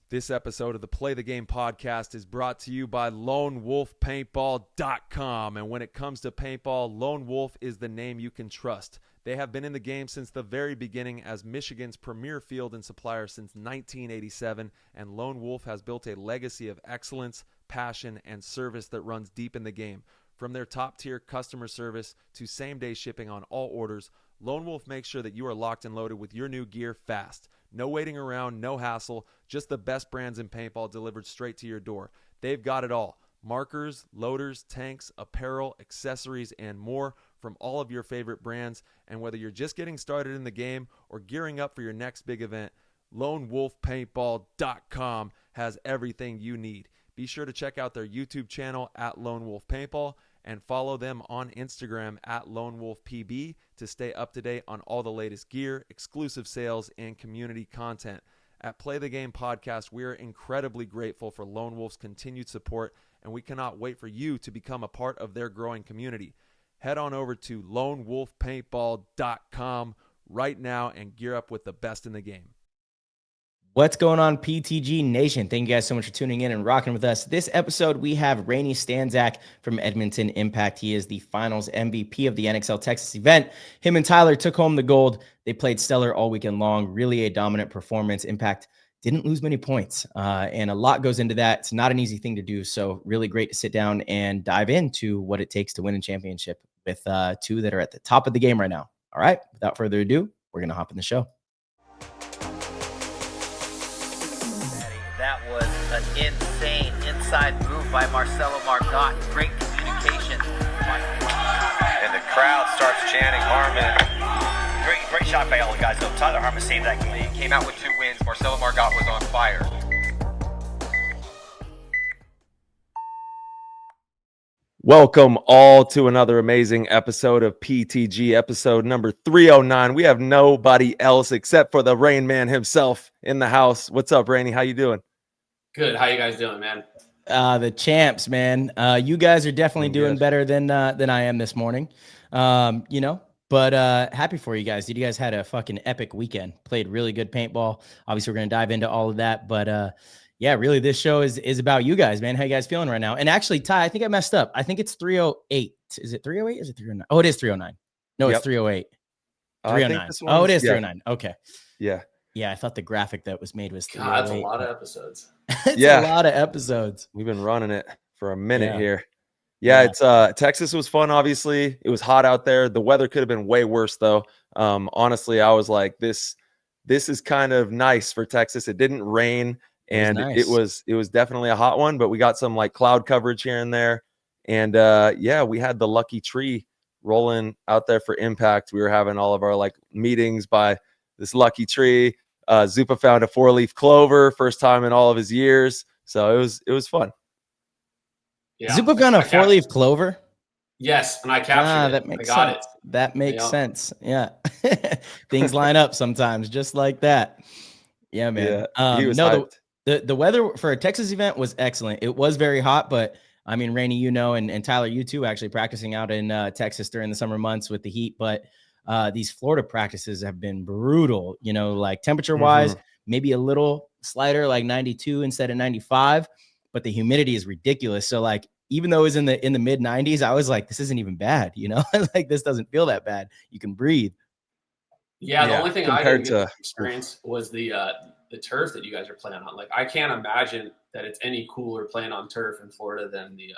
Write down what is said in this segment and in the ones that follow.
This episode of the Play the Game podcast is brought to you by LoneWolfPaintball.com. And when it comes to paintball, Lone Wolf is the name you can trust. They have been in the game since the very beginning as Michigan's premier field and supplier since 1987, and Lone Wolf has built a legacy of excellence, passion, and service that runs deep in the game. From their top-tier customer service to same-day shipping on all orders, Lone Wolf makes sure that you are locked and loaded with your new gear fast. No waiting around, no hassle, just the best brands in paintball delivered straight to your door. They've got it all. Markers, loaders, tanks, apparel, accessories, and more from all of your favorite brands. And whether you're just getting started in the game or gearing up for your next big event, LoneWolfPaintball.com has everything you need. Be sure to check out their YouTube channel at Lone Wolf Paintball and follow them on Instagram at Lone Wolf PB to stay up to date on all the latest gear, exclusive sales, and community content. At Play the Game Podcast, we are incredibly grateful for Lone Wolf's continued support, and we cannot wait for you to become a part of their growing community. Head on over to LoneWolfPaintball.com right now and gear up with the best in the game. What's going on, PTG Nation? Thank you guys so much for tuning in and rocking with us. This episode, we have Raney Stanczak from Edmonton Impact. He is the finals MVP of the NXL Texas event. Him and Tyler took home the gold. They played stellar all weekend long. Really a dominant performance. Impact didn't lose many points, and a lot goes into that. It's not an easy thing to do, so really great to sit down and dive into what it takes to win a championship with two that are at the top of the game right now. All right, without further ado, we're going to hop in the show. That was an insane inside move by Marcelo Margot. Great communication. And the crowd starts chanting Harmon. Great shot by all the guys. Tyler Harmon saved that game. He came out with 2 wins. Marcelo Margot was on fire. Welcome all to another amazing episode of PTG, episode number 309. We have nobody else except for the Rain Man himself in the house. What's up, Raney? How you doing? Good. How you guys doing, man? The champs, man. You guys are definitely doing better than I am this morning. But happy for you guys. You guys had a fucking epic weekend. Played really good paintball. Obviously, we're gonna dive into all of that, but yeah, really, this show is about you guys, man. How you guys feeling right now? And actually, Ty, I think I messed up. I think it's 308. Is it 308? Is it 309? Oh, it is 309. No, It's 308. 309. Oh, it is 309. Okay. Yeah. Yeah, I thought the graphic that was made was 308. God, that's a lot of episodes. It's a lot of episodes. We've been running it for a minute here. Yeah, it's Texas was fun, obviously. It was hot out there. The weather could have been way worse, though. Honestly, I was like, this is kind of nice for Texas. It didn't rain. And it was definitely a hot one, but we got some like cloud coverage here and there. And we had the lucky tree rolling out there for Impact. We were having all of our like meetings by this lucky tree. Zupa found a 4-leaf clover, first time in all of his years. So it was fun. Yeah. Zupa found a 4-leaf clover? Yes, and I captured it. That makes sense. That makes sense. Yeah. Things line up sometimes just like that. Yeah, man. Yeah, he was hyped. The weather for a Texas event was excellent. It was very hot, but I mean, Raney, and Tyler, you too, actually practicing out in Texas during the summer months with the heat. But these Florida practices have been brutal, like temperature wise, maybe a little slighter, like 92 instead of 95, but the humidity is ridiculous. So like, even though it was in the mid 90s, I was like, this isn't even bad, like this doesn't feel that bad. You can breathe. Yeah, the only thing I didn't get to experience was the turf that you guys are playing on. Like, I can't imagine that it's any cooler playing on turf in Florida than the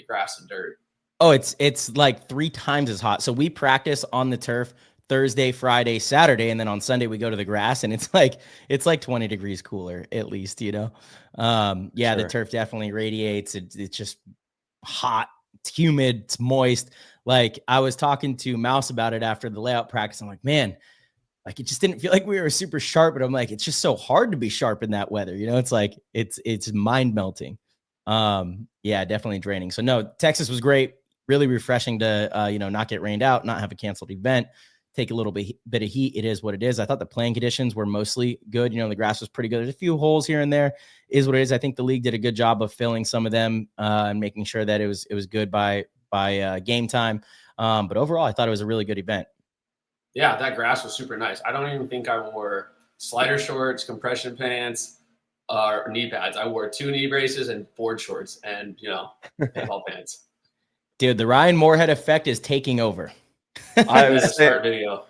grass and dirt. Oh, it's like 3 times as hot. So we practice on the turf Thursday, Friday, Saturday, and then on Sunday we go to the grass, and it's like 20 degrees cooler at least, The turf definitely radiates. It's just hot, it's humid, it's moist. Like, I was talking to Mouse about it after the layout practice. I'm like, man, like, it just didn't feel like we were super sharp, but I'm like, it's just so hard to be sharp in that weather. It's like, it's mind melting. Definitely draining. So no, Texas was great. Really refreshing to, not get rained out, not have a canceled event, take a little bit of heat. It is what it is. I thought the playing conditions were mostly good. The grass was pretty good. There's a few holes here and there, is what it is. I think the league did a good job of filling some of them and making sure that it was good by game time. But overall, I thought it was a really good event. Yeah, that grass was super nice. I don't even think I wore slider shorts, compression pants. knee pads. I wore 2 knee braces and board shorts and, paintball pants. Dude, the Ryan Moorhead effect is taking over. I was start video.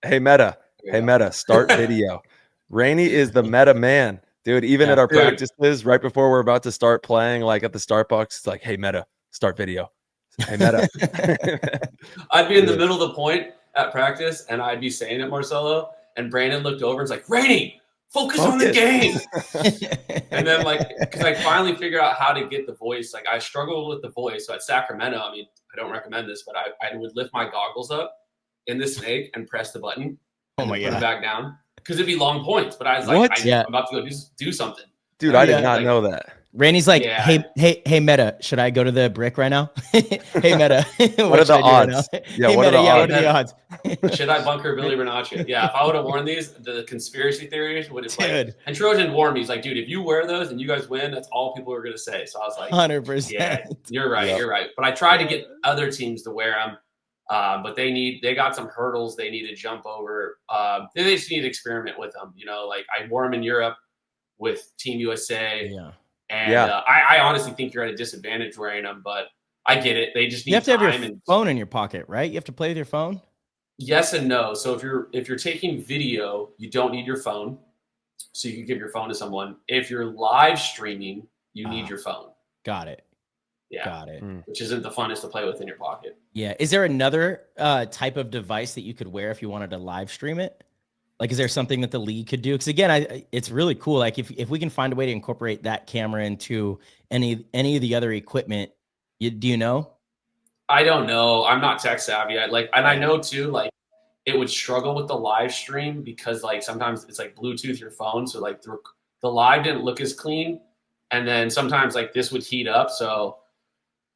Hey, Meta. Hey, Meta, start video. Raney is the meta man. Dude, even at our practices, right before we're about to start playing, like at the start box, it's like, hey, Meta, start video. Hey, Meta. I'd be in the middle of the point at practice, and I'd be saying it, Marcelo, and Brandon looked over and was like, Raney, focus on the game. And then, because I finally figured out how to get the voice. Like, I struggled with the voice. So at Sacramento, I mean, I don't recommend this, but I would lift my goggles up in the snake and press the button. Oh, my God. Put it back down. Because it'd be long points, but I was like, I'm about to go do something. Dude, I did not know that. Raney's like, hey, Meta, should I go to the brick right now? Hey, Meta, what are the odds? Yeah, what are the odds? Should I bunker Billy Bernacci? Yeah, if I would have worn these, the conspiracy theories would have and Trojan warned me. He's like, dude, if you wear those and you guys win, that's all people are going to say. So I was like, 100%. Yeah, you're right. You're right. But I tried to get other teams to wear them. But they got some hurdles they need to jump over. They just need to experiment with them. Like I wore them in Europe with Team USA. Yeah. And I honestly think you're at a disadvantage wearing them, but I get it. They just need you have to time have your phone in your pocket, right? You have to play with your phone. Yes and no. So if you're taking video, you don't need your phone. So you can give your phone to someone. If you're live streaming, you need your phone. Got it. Yeah. Got it. Which isn't the funnest to play with in your pocket. Yeah. Is there another type of device that you could wear if you wanted to live stream it? Like, is there something that the league could do? Because again, it's really cool. Like, if we can find a way to incorporate that camera into any of the other equipment, do you know? I don't know. I'm not tech savvy. And I know too, like, it would struggle with the live stream because like sometimes it's like Bluetooth your phone, so like the live didn't look as clean, and then sometimes like this would heat up. So.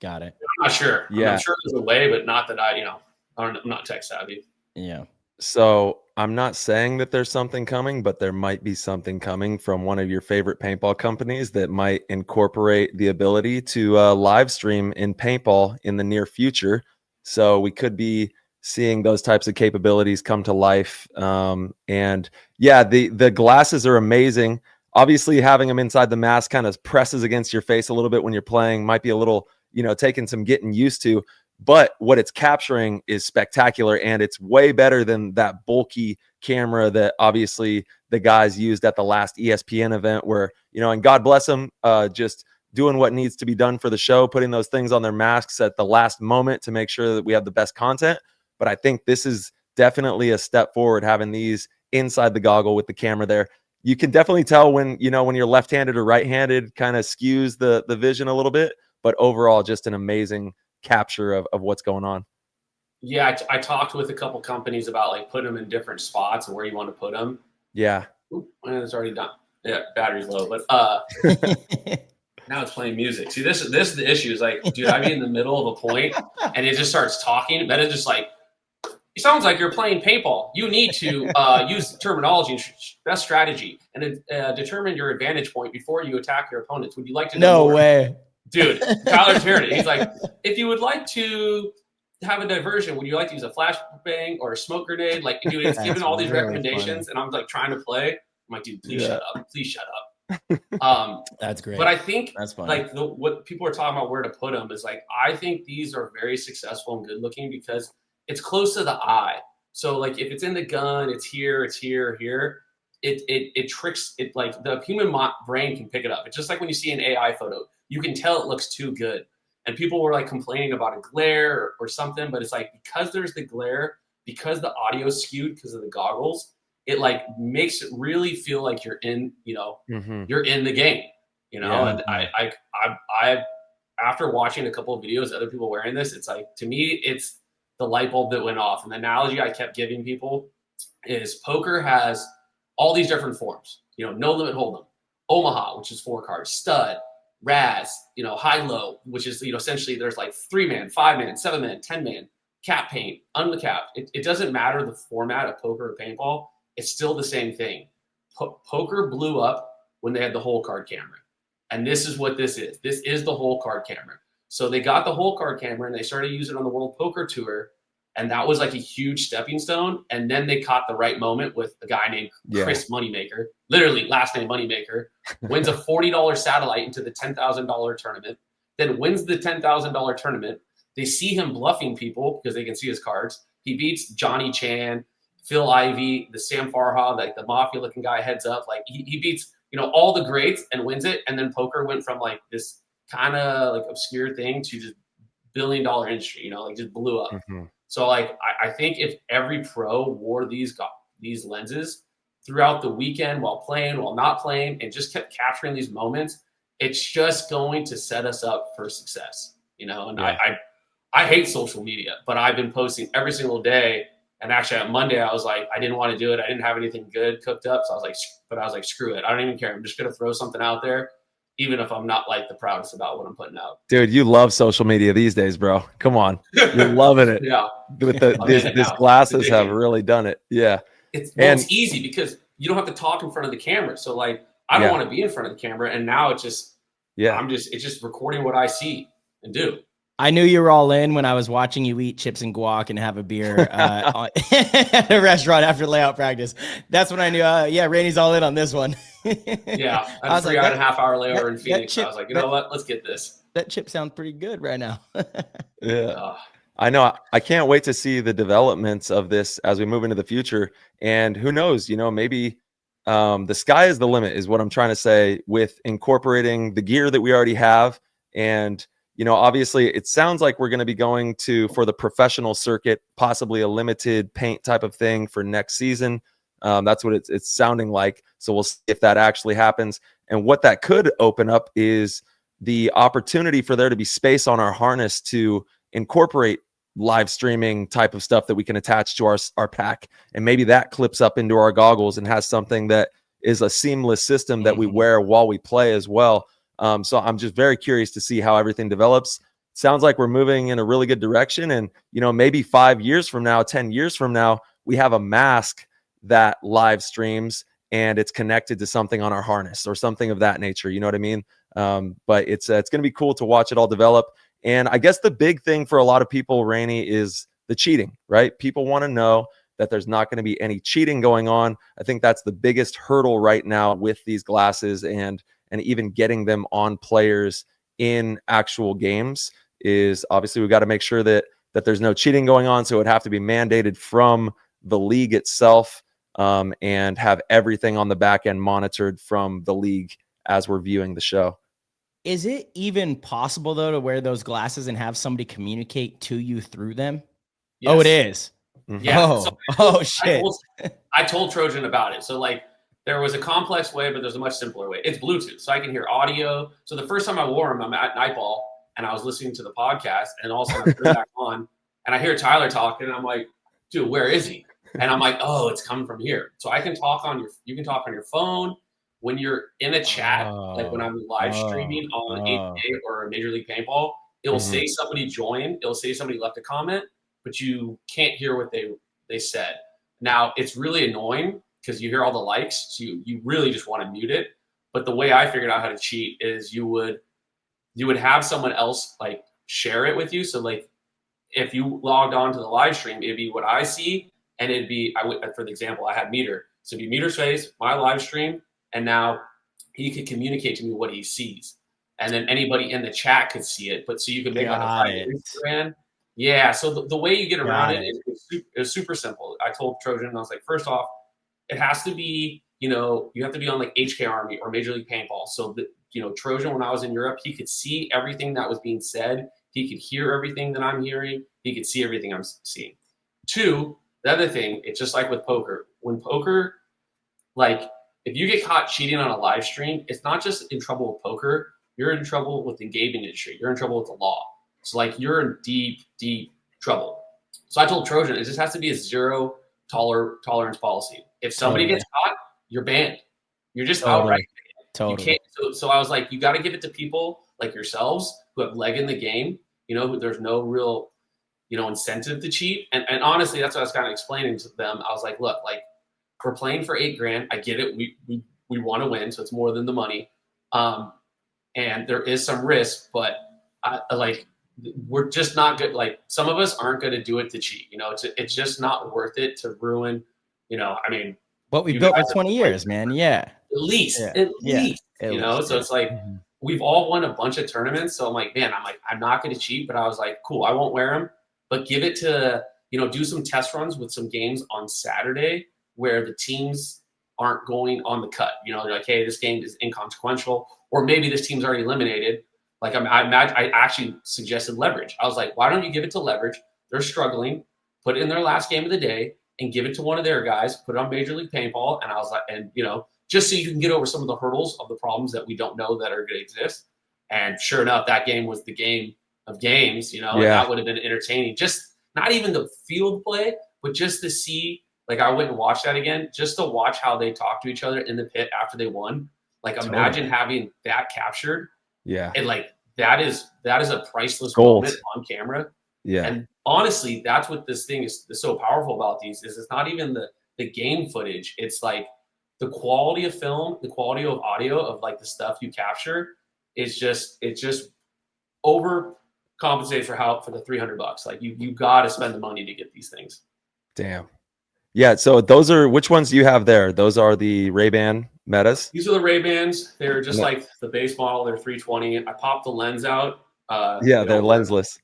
Got it. I'm not sure. Yeah. I'm sure there's a way, but not that I'm not tech savvy. Yeah. So I'm not saying that there's something coming, but there might be something coming from one of your favorite paintball companies that might incorporate the ability to live stream in paintball in the near future. So we could be seeing those types of capabilities come to life. And yeah, the glasses are amazing. Obviously, having them inside the mask kind of presses against your face a little bit when you're playing. Might be a little, taking some getting used to. But what it's capturing is spectacular, and it's way better than that bulky camera that obviously the guys used at the last ESPN event where, and God bless them, just doing what needs to be done for the show, putting those things on their masks at the last moment to make sure that we have the best content. But I think this is definitely a step forward, having these inside the goggle with the camera there. You can definitely tell when you're left-handed or right-handed, kind of skews the vision a little bit, but overall just an amazing capture of what's going on. Yeah, I talked with a couple companies about like putting them in different spots and where you want to put them. Yeah. Ooh, it's already done. Yeah, battery's low, but now it's playing music. See, this is the issue. Is like, dude, I'd be in the middle of a point and it just starts talking. Then it's just like, it sounds like you're playing paintball. You need to use terminology and best strategy and determine your advantage point before you attack your opponents. Would you like to know more? No way. Dude, Tyler Tierney, he's like, if you would like to have a diversion, would you like to use a flashbang or a smoke grenade? Like, dude, it's given all these really recommendations, and I'm like trying to play. I'm like, dude, please shut up. Please shut up. That's great. But I think that's fun. Like what people are talking about where to put them is like, I think these are very successful and good looking because it's close to the eye. So like if it's in the gun, it's here, here. It tricks it. Like the human brain can pick it up. It's just like when you see an AI photo. You can tell it looks too good. And people were like complaining about a glare or something, but it's like because there's the glare, because the audio is skewed because of the goggles, it like makes it really feel like you're in, you're in the game, Yeah. And I after watching a couple of videos of other people wearing this, it's like, to me, it's the light bulb that went off. And the analogy I kept giving people is poker has all these different forms, no limit hold'em, Omaha, which is 4 cards, stud, Raz, high-low, which is, essentially there's like 3-man, 5-man, 7-man, 10-man, cap paint, uncapped. It doesn't matter the format of poker or paintball. It's still the same thing. Poker blew up when they had the whole card camera. And this is what this is. This is the whole card camera. So they got the whole card camera and they started using it on the World Poker Tour. And that was like a huge stepping stone. And then they caught the right moment with a guy named Chris Moneymaker, literally last name Moneymaker, wins a $40 satellite into the $10,000 tournament, then wins the $10,000 tournament. They see him bluffing people because they can see his cards. He beats Johnny Chan, Phil Ivey, the Sam Farha, like the mafia looking guy heads up. Like he beats, all the greats and wins it. And then poker went from like this kind of like obscure thing to just billion-dollar industry, like just blew up. Mm-hmm. So like, I think if every pro wore these lenses throughout the weekend while playing, while not playing, and just kept capturing these moments, it's just going to set us up for success, and I hate social media, but I've been posting every single day. And actually on Monday, I was like, I didn't want to do it. I didn't have anything good cooked up. So I was like, screw it. I don't even care. I'm just going to throw something out there, even if I'm not like the proudest about what I'm putting out. Dude, you love social media these days, bro. Come on. You're loving it. Yeah. With these glasses have really done it. Yeah. It's easy because you don't have to talk in front of the camera. So like, I don't want to be in front of the camera. And now it's just recording what I see and do. I knew you were all in when I was watching you eat chips and guac and have a beer at a restaurant after layout practice. That's when I knew, Raney's all in on this one. Yeah, I was 3.5 hour layover in Phoenix. I was like, you know what? Let's get this. That chip sounds pretty good right now. Yeah. I know. I can't wait to see the developments of this as we move into the future. And who knows, maybe the sky is the limit is what I'm trying to say with incorporating the gear that we already have. And obviously it sounds like we're going to be going for the professional circuit, possibly a limited paint type of thing for next season. That's what it's sounding like. So we'll see if that actually happens. And what that could open up is the opportunity for there to be space on our harness to incorporate live streaming type of stuff that we can attach to our pack. And maybe that clips up into our goggles and has something that is a seamless system that we wear while we play as well. So I'm just very curious to see how everything develops. Sounds like we're moving in a really good direction. And, maybe 5 years from now, 10 years from now, we have a mask that live streams and it's connected to something on our harness or something of that nature. You know what I mean? But it's going to be cool to watch it all develop. And I guess the big thing for a lot of people, Raney, is the cheating, right? People want to know that there's not going to be any cheating going on. I think that's the biggest hurdle right now with these glasses and even getting them on players in actual games is obviously we've got to make sure that there's no cheating going on. So it would have to be mandated from the league itself and have everything on the back end monitored from the league as we're viewing the show. Is it even possible though to wear those glasses and have somebody communicate to you through them? Yes. Oh, it is. Yeah. Shit. I told Trojan about it. So like, there was a complex way, but there's a much simpler way. It's Bluetooth, so I can hear audio. So the first time I wore them, I'm at Nightball, and I was listening to the podcast, and all of a sudden I turn back on, and I hear Tyler talking, and I'm like, dude, where is he? And I'm like, oh, it's coming from here. So you can talk on your phone when you're in a chat, like when I'm live streaming on 8K or Major League Paintball, it'll say somebody joined, it'll say somebody left a comment, but you can't hear what they said. Now, it's really annoying, because you hear all the likes, so you really just want to mute it. But the way I figured out how to cheat is you would have someone else like share it with you. So like if you logged on to the live stream, it'd be what I see, and it'd be for the example I had Meter. So it'd be Meter's face, my live stream, and now he could communicate to me what he sees, and then anybody in the chat could see it. But so you can make like a private Instagram. Yeah. So the way you get around it is super simple. I told Trojan, I was like, first off, it has to be, you have to be on like HK Army or Major League Paintball. So Trojan, when I was in Europe, he could see everything that was being said. He could hear everything that I'm hearing. He could see everything I'm seeing. 2, the other thing, it's just like with poker. When poker, like if you get caught cheating on a live stream, it's not just in trouble with poker. You're in trouble with the gaming industry. You're in trouble with the law. So like you're in deep, deep trouble. So I told Trojan, it just has to be a zero tolerance policy. If somebody gets caught, you're banned. You're just outright banned. Totally. You can't. So I was like, you got to give it to people like yourselves who have leg in the game. Who there's no real, incentive to cheat. And honestly, that's what I was kind of explaining to them. I was like, look, like we're playing for $8,000. I get it. We want to win, so it's more than the money. And there is some risk, but we're just not good. Like some of us aren't going to do it to cheat. You know, it's just not worth it to ruin. You know, I mean, what we built for 20 years, man. Yeah. At least, At you know. least, So it's like we've all won a bunch of tournaments. So I'm like, man, I'm not going to cheat. But I was like, cool, I won't wear them. But give it to, you know, do some test runs with some games on Saturday where the teams aren't going on the cut. You know, they're like, hey, this game is inconsequential, or maybe this team's already eliminated. Like I actually suggested leverage. I was like, why don't you give it to leverage? They're struggling. Put it in their last game of the day and give it to one of their guys. Put it on Major League Paintball. And I was like, and you know, just so you can get over some of the hurdles of the problems that we don't know that are going to exist. And sure enough, that game was the game of games. You know, and that would have been entertaining. Just not even the field play, but just to see. Like I went and watched that again, just to watch how they talk to each other in the pit after they won. Like imagine having that captured. Yeah. And like that is a priceless Gold. moment on camera. Yeah. And honestly, that's what this thing is so powerful about these is it's not even the game footage. It's like the quality of film, the quality of audio of like the stuff you capture is just overcompensates for the $300. Like you got to spend the money to get these things. Damn. Yeah, so those are, which ones do you have there? Those are the Ray-Ban Metas? These are the Ray-Bans. They're just like the base model. They're 320. I popped the lens out. Yeah, they're lensless.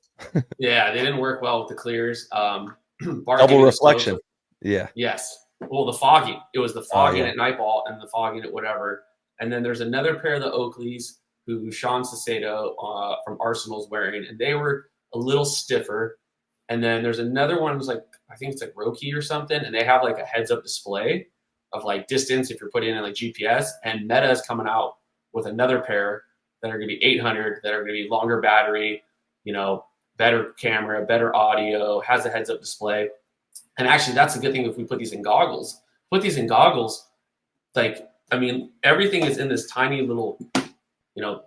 Yeah, they didn't work well with the clears. Double reflection. Yeah. Yes. Well, the fogging. It was the fogging at Nightball and the fogging at whatever. And then there's another pair of the Oakleys who Sean Sacedo from Arsenal's wearing, and they were a little stiffer. And then there's another one who's like, I think it's like Roki or something, and they have like a heads-up display of like distance if you're putting in like GPS. And Meta is coming out with another pair that are going to be 800, that are going to be longer battery, you know, better camera, better audio, has a heads-up display. And actually, that's a good thing if we put these in goggles. Put these in goggles, like, I mean, everything is in this tiny little, you know,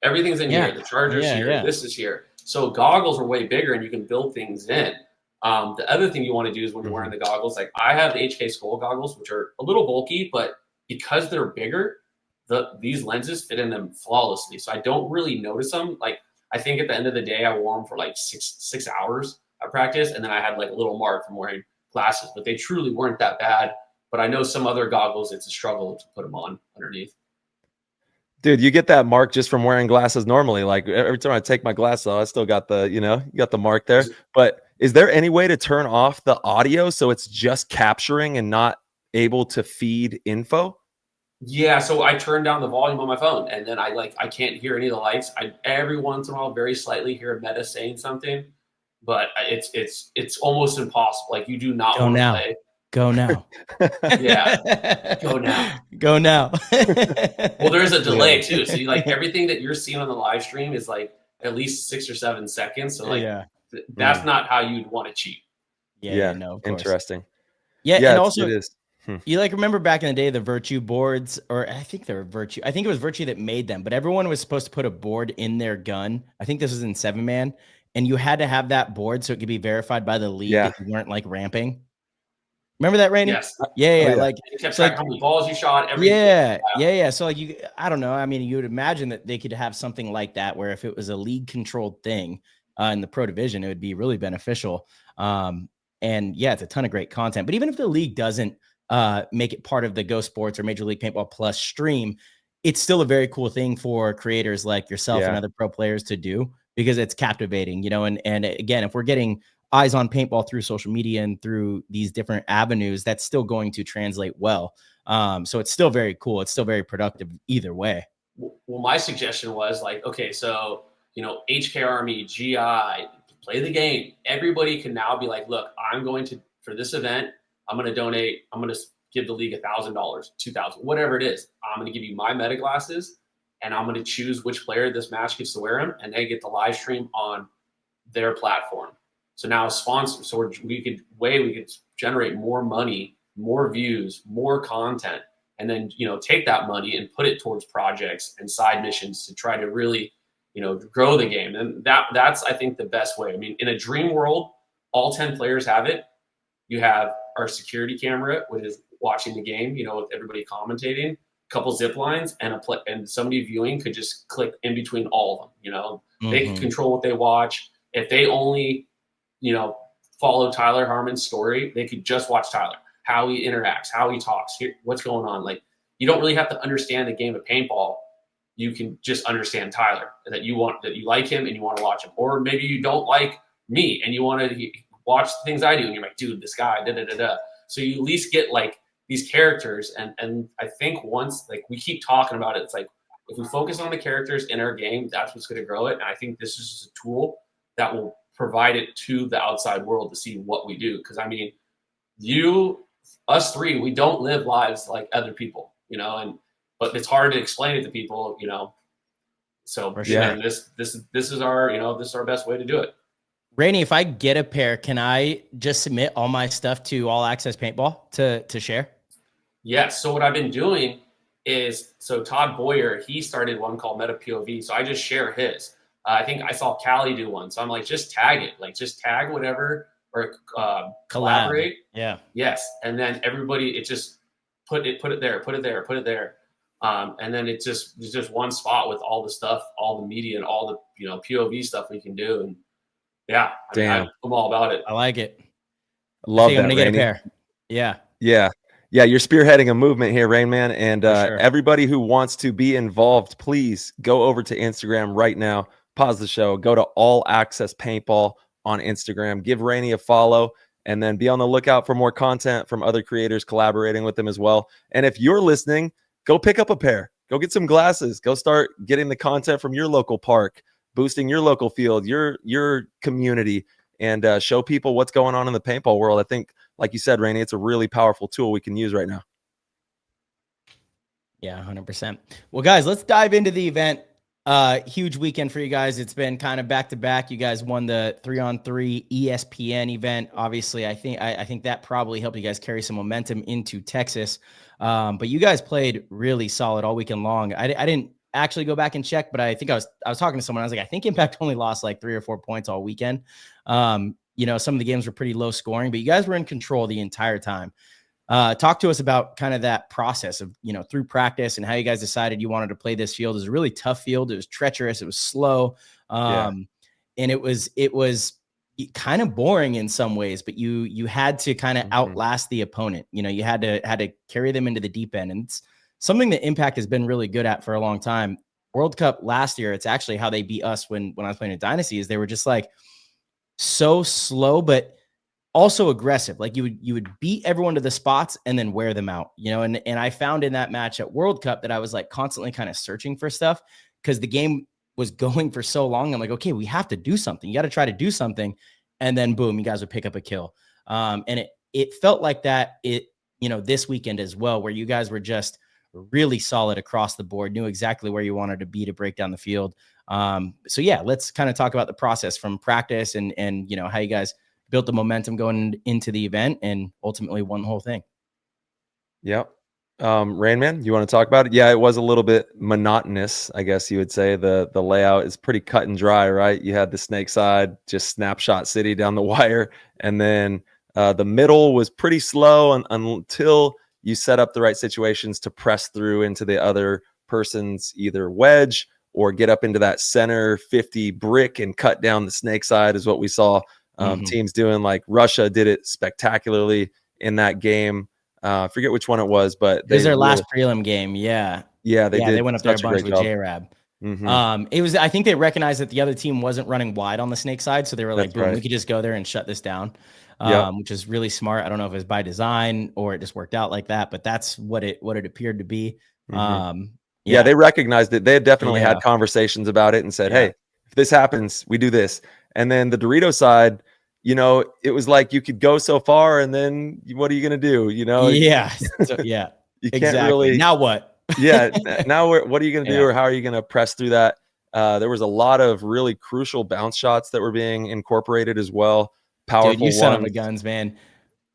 everything's in here. The charger's here. This is here. So goggles are way bigger, and you can build things in. The other thing you want to do is when you're wearing the goggles, like I have the HK Skull goggles, which are a little bulky, but because they're bigger, these lenses fit in them flawlessly. So I don't really notice them. Like I think at the end of the day, I wore them for like six hours at practice, and then I had like a little mark from wearing glasses, but they truly weren't that bad. But I know some other goggles, it's a struggle to put them on underneath. Dude, you get that mark just from wearing glasses normally. Like every time I take my glasses off, I still got the, you know, you got the mark there. But is there any way to turn off the audio so it's just capturing and not able to feed info? Yeah, so I turned down the volume on my phone, and then I can't hear any of the lights. I every once in a while, very slightly, hear a Meta saying something, but it's almost impossible. Like you do not want to play. Go now. Yeah. Go now. Go now. Well, there's a delay too. So like everything that you're seeing on the live stream is like at least 6 or 7 seconds. So like that's not how you'd want to cheat. Yeah, no, of course. Interesting. Yeah, and also it is. You like remember back in the day the Virtue boards, or I think they were Virtue. I think it was Virtue that made them, but everyone was supposed to put a board in their gun. I think this was in 7-man, and you had to have that board so it could be verified by the league that you weren't like ramping. Remember that, Raney? Yes. Yeah. Like you kept track how many balls you shot. Everything. Yeah. So like I don't know. I mean, you would imagine that they could have something like that where if it was a league controlled thing in the pro division, it would be really beneficial. And yeah, it's a ton of great content. But even if the league doesn't make it part of the Go Sports or Major League Paintball Plus stream, it's still a very cool thing for creators like yourself and other pro players to do because it's captivating, you know. And again, if we're getting eyes on paintball through social media and through these different avenues, that's still going to translate well. So it's still very cool. It's still very productive either way. Well, my suggestion was like, okay, so, you know, HK Army, GI, play the game. Everybody can now be like, look, I'm going to, for this event, I'm going to donate. I'm going to give the league $1,000, $2,000, whatever it is. I'm going to give you my meta glasses, and I'm going to choose which player this match gets to wear them, and they get the live stream on their platform. So now sponsors, so we could generate more money, more views, more content, and then, you know, take that money and put it towards projects and side missions to try to really, you know, grow the game. And that's, I think, the best way. I mean, in a dream world, all 10 players have it. You have our security camera, which is watching the game, you know, with everybody commentating, a couple zip lines, and somebody viewing could just click in between all of them, you know. They can control what they watch. If they only, follow Tyler Harmon's story, they could just watch Tyler, how he interacts, how he talks, what's going on. Like, you don't really have to understand the game of paintball. You can just understand Tyler, that you like him and you want to watch him. Or maybe you don't like me and you want to watch the things I do and you're like, dude, this guy, da-da-da-da. So you at least get like these characters. And I think once, like, we keep talking about it, it's like, if we focus on the characters in our game, that's what's going to grow it. And I think this is just a tool that will provide it to the outside world to see what we do. Because, I mean, us three, we don't live lives like other people, but it's hard to explain it to people, So sure. this is our best way to do it. Raney, if I get a pair, can I just submit all my stuff to All Access Paintball to share? Yes. So what I've been doing is, Todd Boyer, he started one called Meta POV. So I just share his. I think I saw Callie do one. So I'm like, just tag it. Like, just tag whatever or collaborate. Yeah. Yes. And then everybody, it just put it there. And then it's just one spot with all the stuff, all the media and all the, POV stuff we can do. And yeah, I'm all about it. I like it. Love that, I'm going to get a Raney. pair. Yeah. Yeah. Yeah, you're spearheading a movement here, Rain Man. And sure. Everybody who wants to be involved, please go over to Instagram right now. Pause the show. Go to All Access Paintball on Instagram. Give Raney a follow. And then be on the lookout for more content from other creators collaborating with them as well. And if you're listening, go pick up a pair. Go get some glasses. Go start getting the content from your local park, boosting your local field, your community, and show people what's going on in the paintball world. I think, like you said, Raney, it's a really powerful tool we can use right now. Yeah, 100%. Well, guys, let's dive into the event. Huge weekend for you guys. It's been kind of back to back. You guys won the 3-on-3 ESPN event. Obviously, I think that probably helped you guys carry some momentum into Texas. But you guys played really solid all weekend long. I didn't actually go back and check, but I think I was talking to someone. I was like, I think Impact only lost like 3 or 4 points all weekend. Some of the games were pretty low scoring, but you guys were in control the entire time. Talk to us about kind of that process of, through practice and how you guys decided you wanted to play this field. It was a really tough field. It was treacherous. It was slow. And it was kind of boring in some ways, but you had to kind of outlast the opponent. You had to carry them into the deep end. And it's something that Impact has been really good at for a long time. World Cup last year, it's actually how they beat us when I was playing in Dynasty, is they were just like so slow, but also aggressive. Like you would beat everyone to the spots and then wear them out, and I found in that match at World Cup that I was like constantly kind of searching for stuff because the game was going for so long. I'm like, okay, we have to do something. You got to try to do something. And then boom, you guys would pick up a kill. And it felt like that this weekend as well, where you guys were just really solid across the board, knew exactly where you wanted to be to break down the field. So yeah, let's kind of talk about the process from practice and how you guys built the momentum going into the event and ultimately won the whole thing. Yep. Rain Man, you want to talk about it? Yeah, it was a little bit monotonous, I guess you would say. The layout is pretty cut and dry, right? You had the snake side, just snapshot city down the wire. And then the middle was pretty slow until you set up the right situations to press through into the other person's either wedge or get up into that center 50 brick and cut down the snake side is what we saw teams doing. Like Russia did it spectacularly in that game. I forget which one it was, but it was their last prelim game. Yeah, they did. They went up there a bunch with J-Rab. It was, I think they recognized that the other team wasn't running wide on the snake side. So they were like, boom, we could just go there and shut this down. Which is really smart. I don't know if it was by design or it just worked out like that, but that's what it appeared to be. They recognized it. They had definitely had conversations about it and said, hey, if this happens, we do this. And then the Dorito side, it was like you could go so far and then what are you going to do? You can't really. Now what? Now what are you going to do or how are you going to press through that? There was a lot of really crucial bounce shots that were being incorporated as well. Powerful Dude, you son of a guns, man.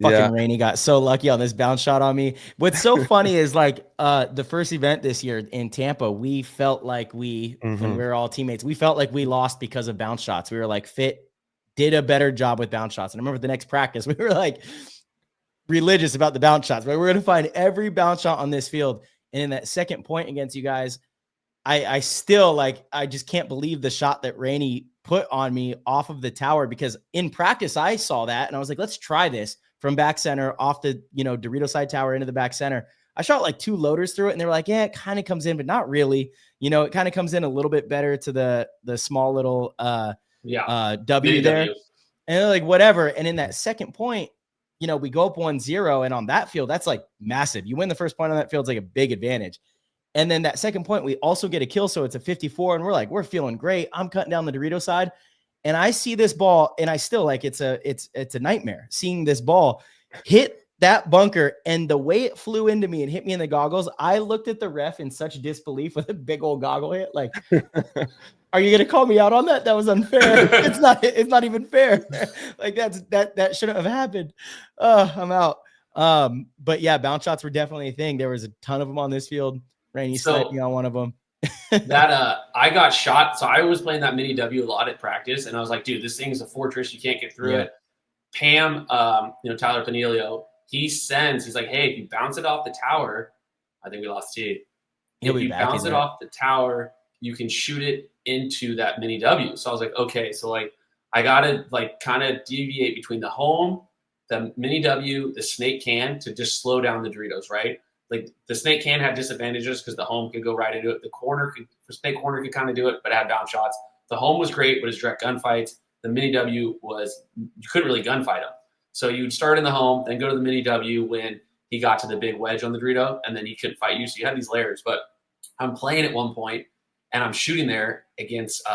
Fucking Raney got so lucky on this bounce shot on me. What's so funny is like the first event this year in Tampa, we felt like when we were all teammates, we felt like we lost because of bounce shots. We were like did a better job with bounce shots. And I remember the next practice, we were like religious about the bounce shots, but we're going to find every bounce shot on this field. And in that second point against you guys, I still like, I just can't believe the shot that Raney put on me off of the tower, because in practice I saw that and I was like, let's try this from back center off the, Dorito side tower into the back center. I shot like 2 loaders through it and they were like, yeah, it kind of comes in, but not really. It kind of comes in a little bit better to the small little W there. And they're like, whatever. And in that second point, we go up 1-0, and on that field, that's like massive. You win the first point on that field, it's like a big advantage. And then that second point, we also get a kill. So it's a 54 and we're feeling great. I'm cutting down the Dorito side and I see this ball and I still like, it's a nightmare seeing this ball hit that bunker, and the way it flew into me and hit me in the goggles, I looked at the ref in such disbelief with a big old goggle hit. Like, are you going to call me out on that? That was unfair. It's not even fair. Like that shouldn't have happened. I'm out. But yeah, bounce shots were definitely a thing. There was a ton of them on this field. Raney sniped me on one of them. I got shot. So I was playing that mini W a lot at practice, and I was like, dude, this thing's a fortress. You can't get through it. Pam, Tyler Panilio, he's like, hey, if you bounce it off the tower, I think we lost T. If you bounce it off the tower, you can shoot it into that mini W. So I was like, okay, so like I gotta like kind of deviate between the home, the mini W, the snake can to just slow down the Doritos, right? Like the snake can have disadvantages because the home could go right into it. The snake corner could kind of do it, but had bounce shots. The home was great, but it's direct gunfights. The mini W was, you couldn't really gunfight him. So you would start in the home, then go to the mini W when he got to the big wedge on the Dorito, and then he couldn't fight you. So you had these layers. But I'm playing at one point, and I'm shooting there against,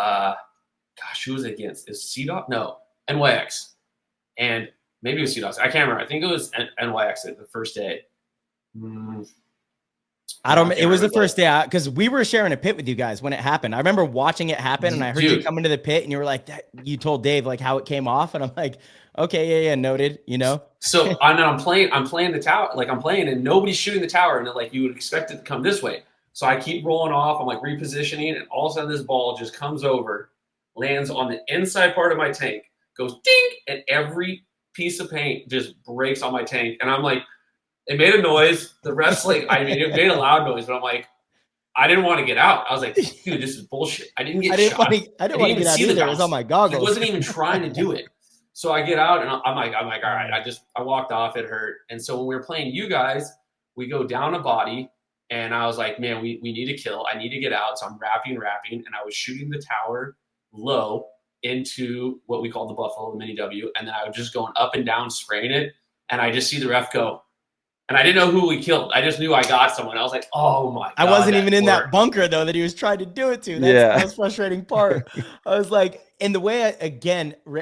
who was it against? Is C-Dog? No, NYX. And maybe it was C-Dogs. I can't remember. I think it was NYX the first day. I don't. It was the first day out because we were sharing a pit with you guys when it happened. I remember watching it happen, and I heard you come into the pit, and you were like, you told Dave like how it came off, and I'm like, okay, yeah, noted. So I'm playing the tower, like I'm playing, and nobody's shooting the tower, and like you would expect it to come this way. So I keep rolling off. I'm like repositioning, and all of a sudden this ball just comes over, lands on the inside part of my tank, goes ding, and every piece of paint just breaks on my tank, and I'm like. It made a noise. The refs, it made a loud noise, but I'm like, I didn't want to get out. I was like, dude, this is bullshit. I didn't get shot. I didn't want to get out either. It was on my goggles. I wasn't even trying to do it. So I get out, and I'm like, all right. I walked off. It hurt. And so when we were playing you guys, we go down a body, and I was like, man, we need a kill. I need to get out. So I'm rapping, and I was shooting the tower low into what we call the Buffalo, the mini W, and then I was just going up and down, spraying it, and I just see the ref go. And I didn't know who we killed. I just knew I got someone. I was like, oh, my God. I wasn't even in that bunker, though, that he was trying to do it to. That's the frustrating part. I was like, and the way,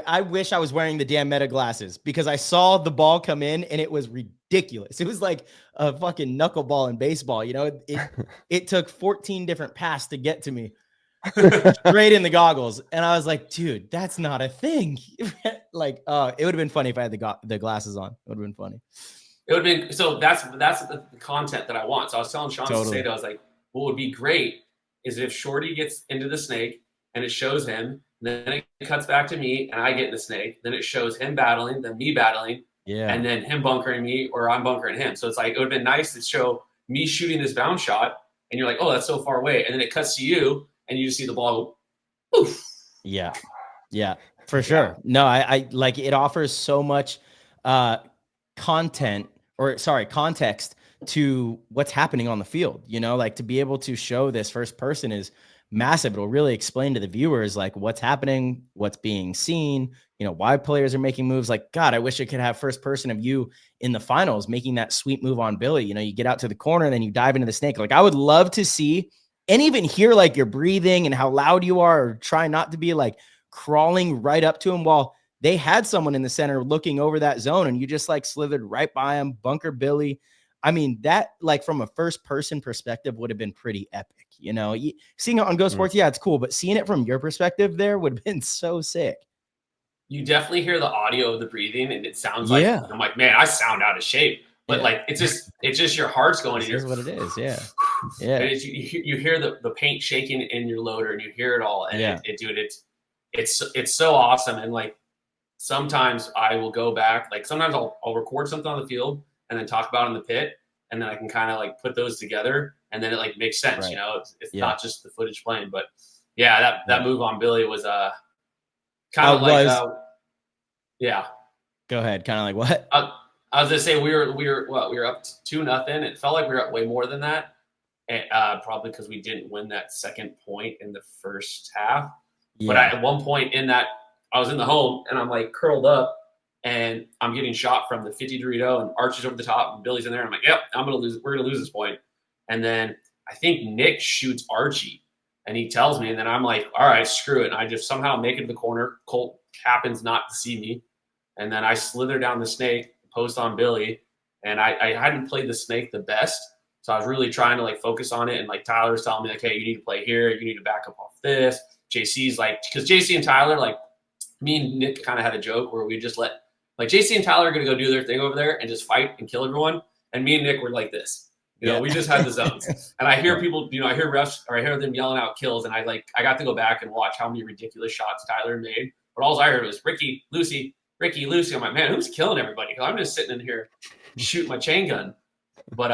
I wish I was wearing the damn meta glasses because I saw the ball come in, and it was ridiculous. It was like a fucking knuckleball in baseball. It took 14 different passes to get to me. Straight in the goggles. And I was like, dude, that's not a thing. It would have been funny if I had the glasses on. It would have been funny. It would have been so. That's the content that I want. So I was telling Sean Sado, I was like, what would be great is if Shorty gets into the snake and it shows him, and then it cuts back to me and I get in the snake. Then it shows him battling, then me battling, and then him bunkering me or I'm bunkering him. So it's like it would have been nice to show me shooting this bounce shot, and you're like, oh, that's so far away, and then it cuts to you and you just see the ball go, poof. Yeah, for sure. No, I like it offers so much context to what's happening on the field, like to be able to show this first person is massive. It'll really explain to the viewers like what's happening, what's being seen, why players are making moves. Like, God, I wish I could have first person of you in the finals making that sweet move on Billy. You get out to the corner and then you dive into the snake. Like I would love to see and even hear like your breathing and how loud you are, or try not to be like crawling right up to him while they had someone in the center looking over that zone, and you just like slithered right by him, bunker Billy. I mean, that like from a first person perspective would have been pretty epic. Seeing it on Go Sports, it's cool, but seeing it from your perspective there would have been so sick. You definitely hear the audio of the breathing, and it sounds like I'm like, man, I sound out of shape. But like it's just your heart's going. Here's what it is, yeah. And you hear the paint shaking in your loader, and you hear it all, and it's so awesome, and like. Sometimes I will go back, like sometimes I'll record something on the field and then talk about it in the pit, and then I can kind of like put those together. and then it like makes sense. Right. You know, it's Yeah. not just the footage playing, but yeah, that move on Billy was kind of yeah. Go ahead. Kind of like what? I was gonna say we were up 2-0. It felt like we were up way more than that, and, probably because we didn't win that second point in the first half. Yeah. But at one point in that, I was in the home and I'm like curled up, and I'm getting shot from the 50 Dorito, and Archie's over the top, and Billy's in there. I'm like, yep, I'm gonna lose. We're gonna lose this point. And then I think Nick shoots Archie, and he tells me, and then I'm like, all right, screw it. And I just somehow make it to the corner. Colt happens not to see me, and then I slither down the snake, post on Billy, and I hadn't played the snake the best, so I was really trying to like focus on it. And like Tyler was telling me like, hey, you need to play here, you need to back up off this. JC's like, because JC and Tyler, like me and Nick kind of had a joke where we just let like JC and Tyler are gonna go do their thing over there and just fight and kill everyone, and me and Nick were like this. You know, we just had the zones. And I hear people, you know, I hear refs or I hear them yelling out kills, and I got to go back and watch how many ridiculous shots Tyler made. But all I heard was Ricky, Lucy. I'm like, man, who's killing everybody? Because I'm just sitting in here shooting my chain gun. But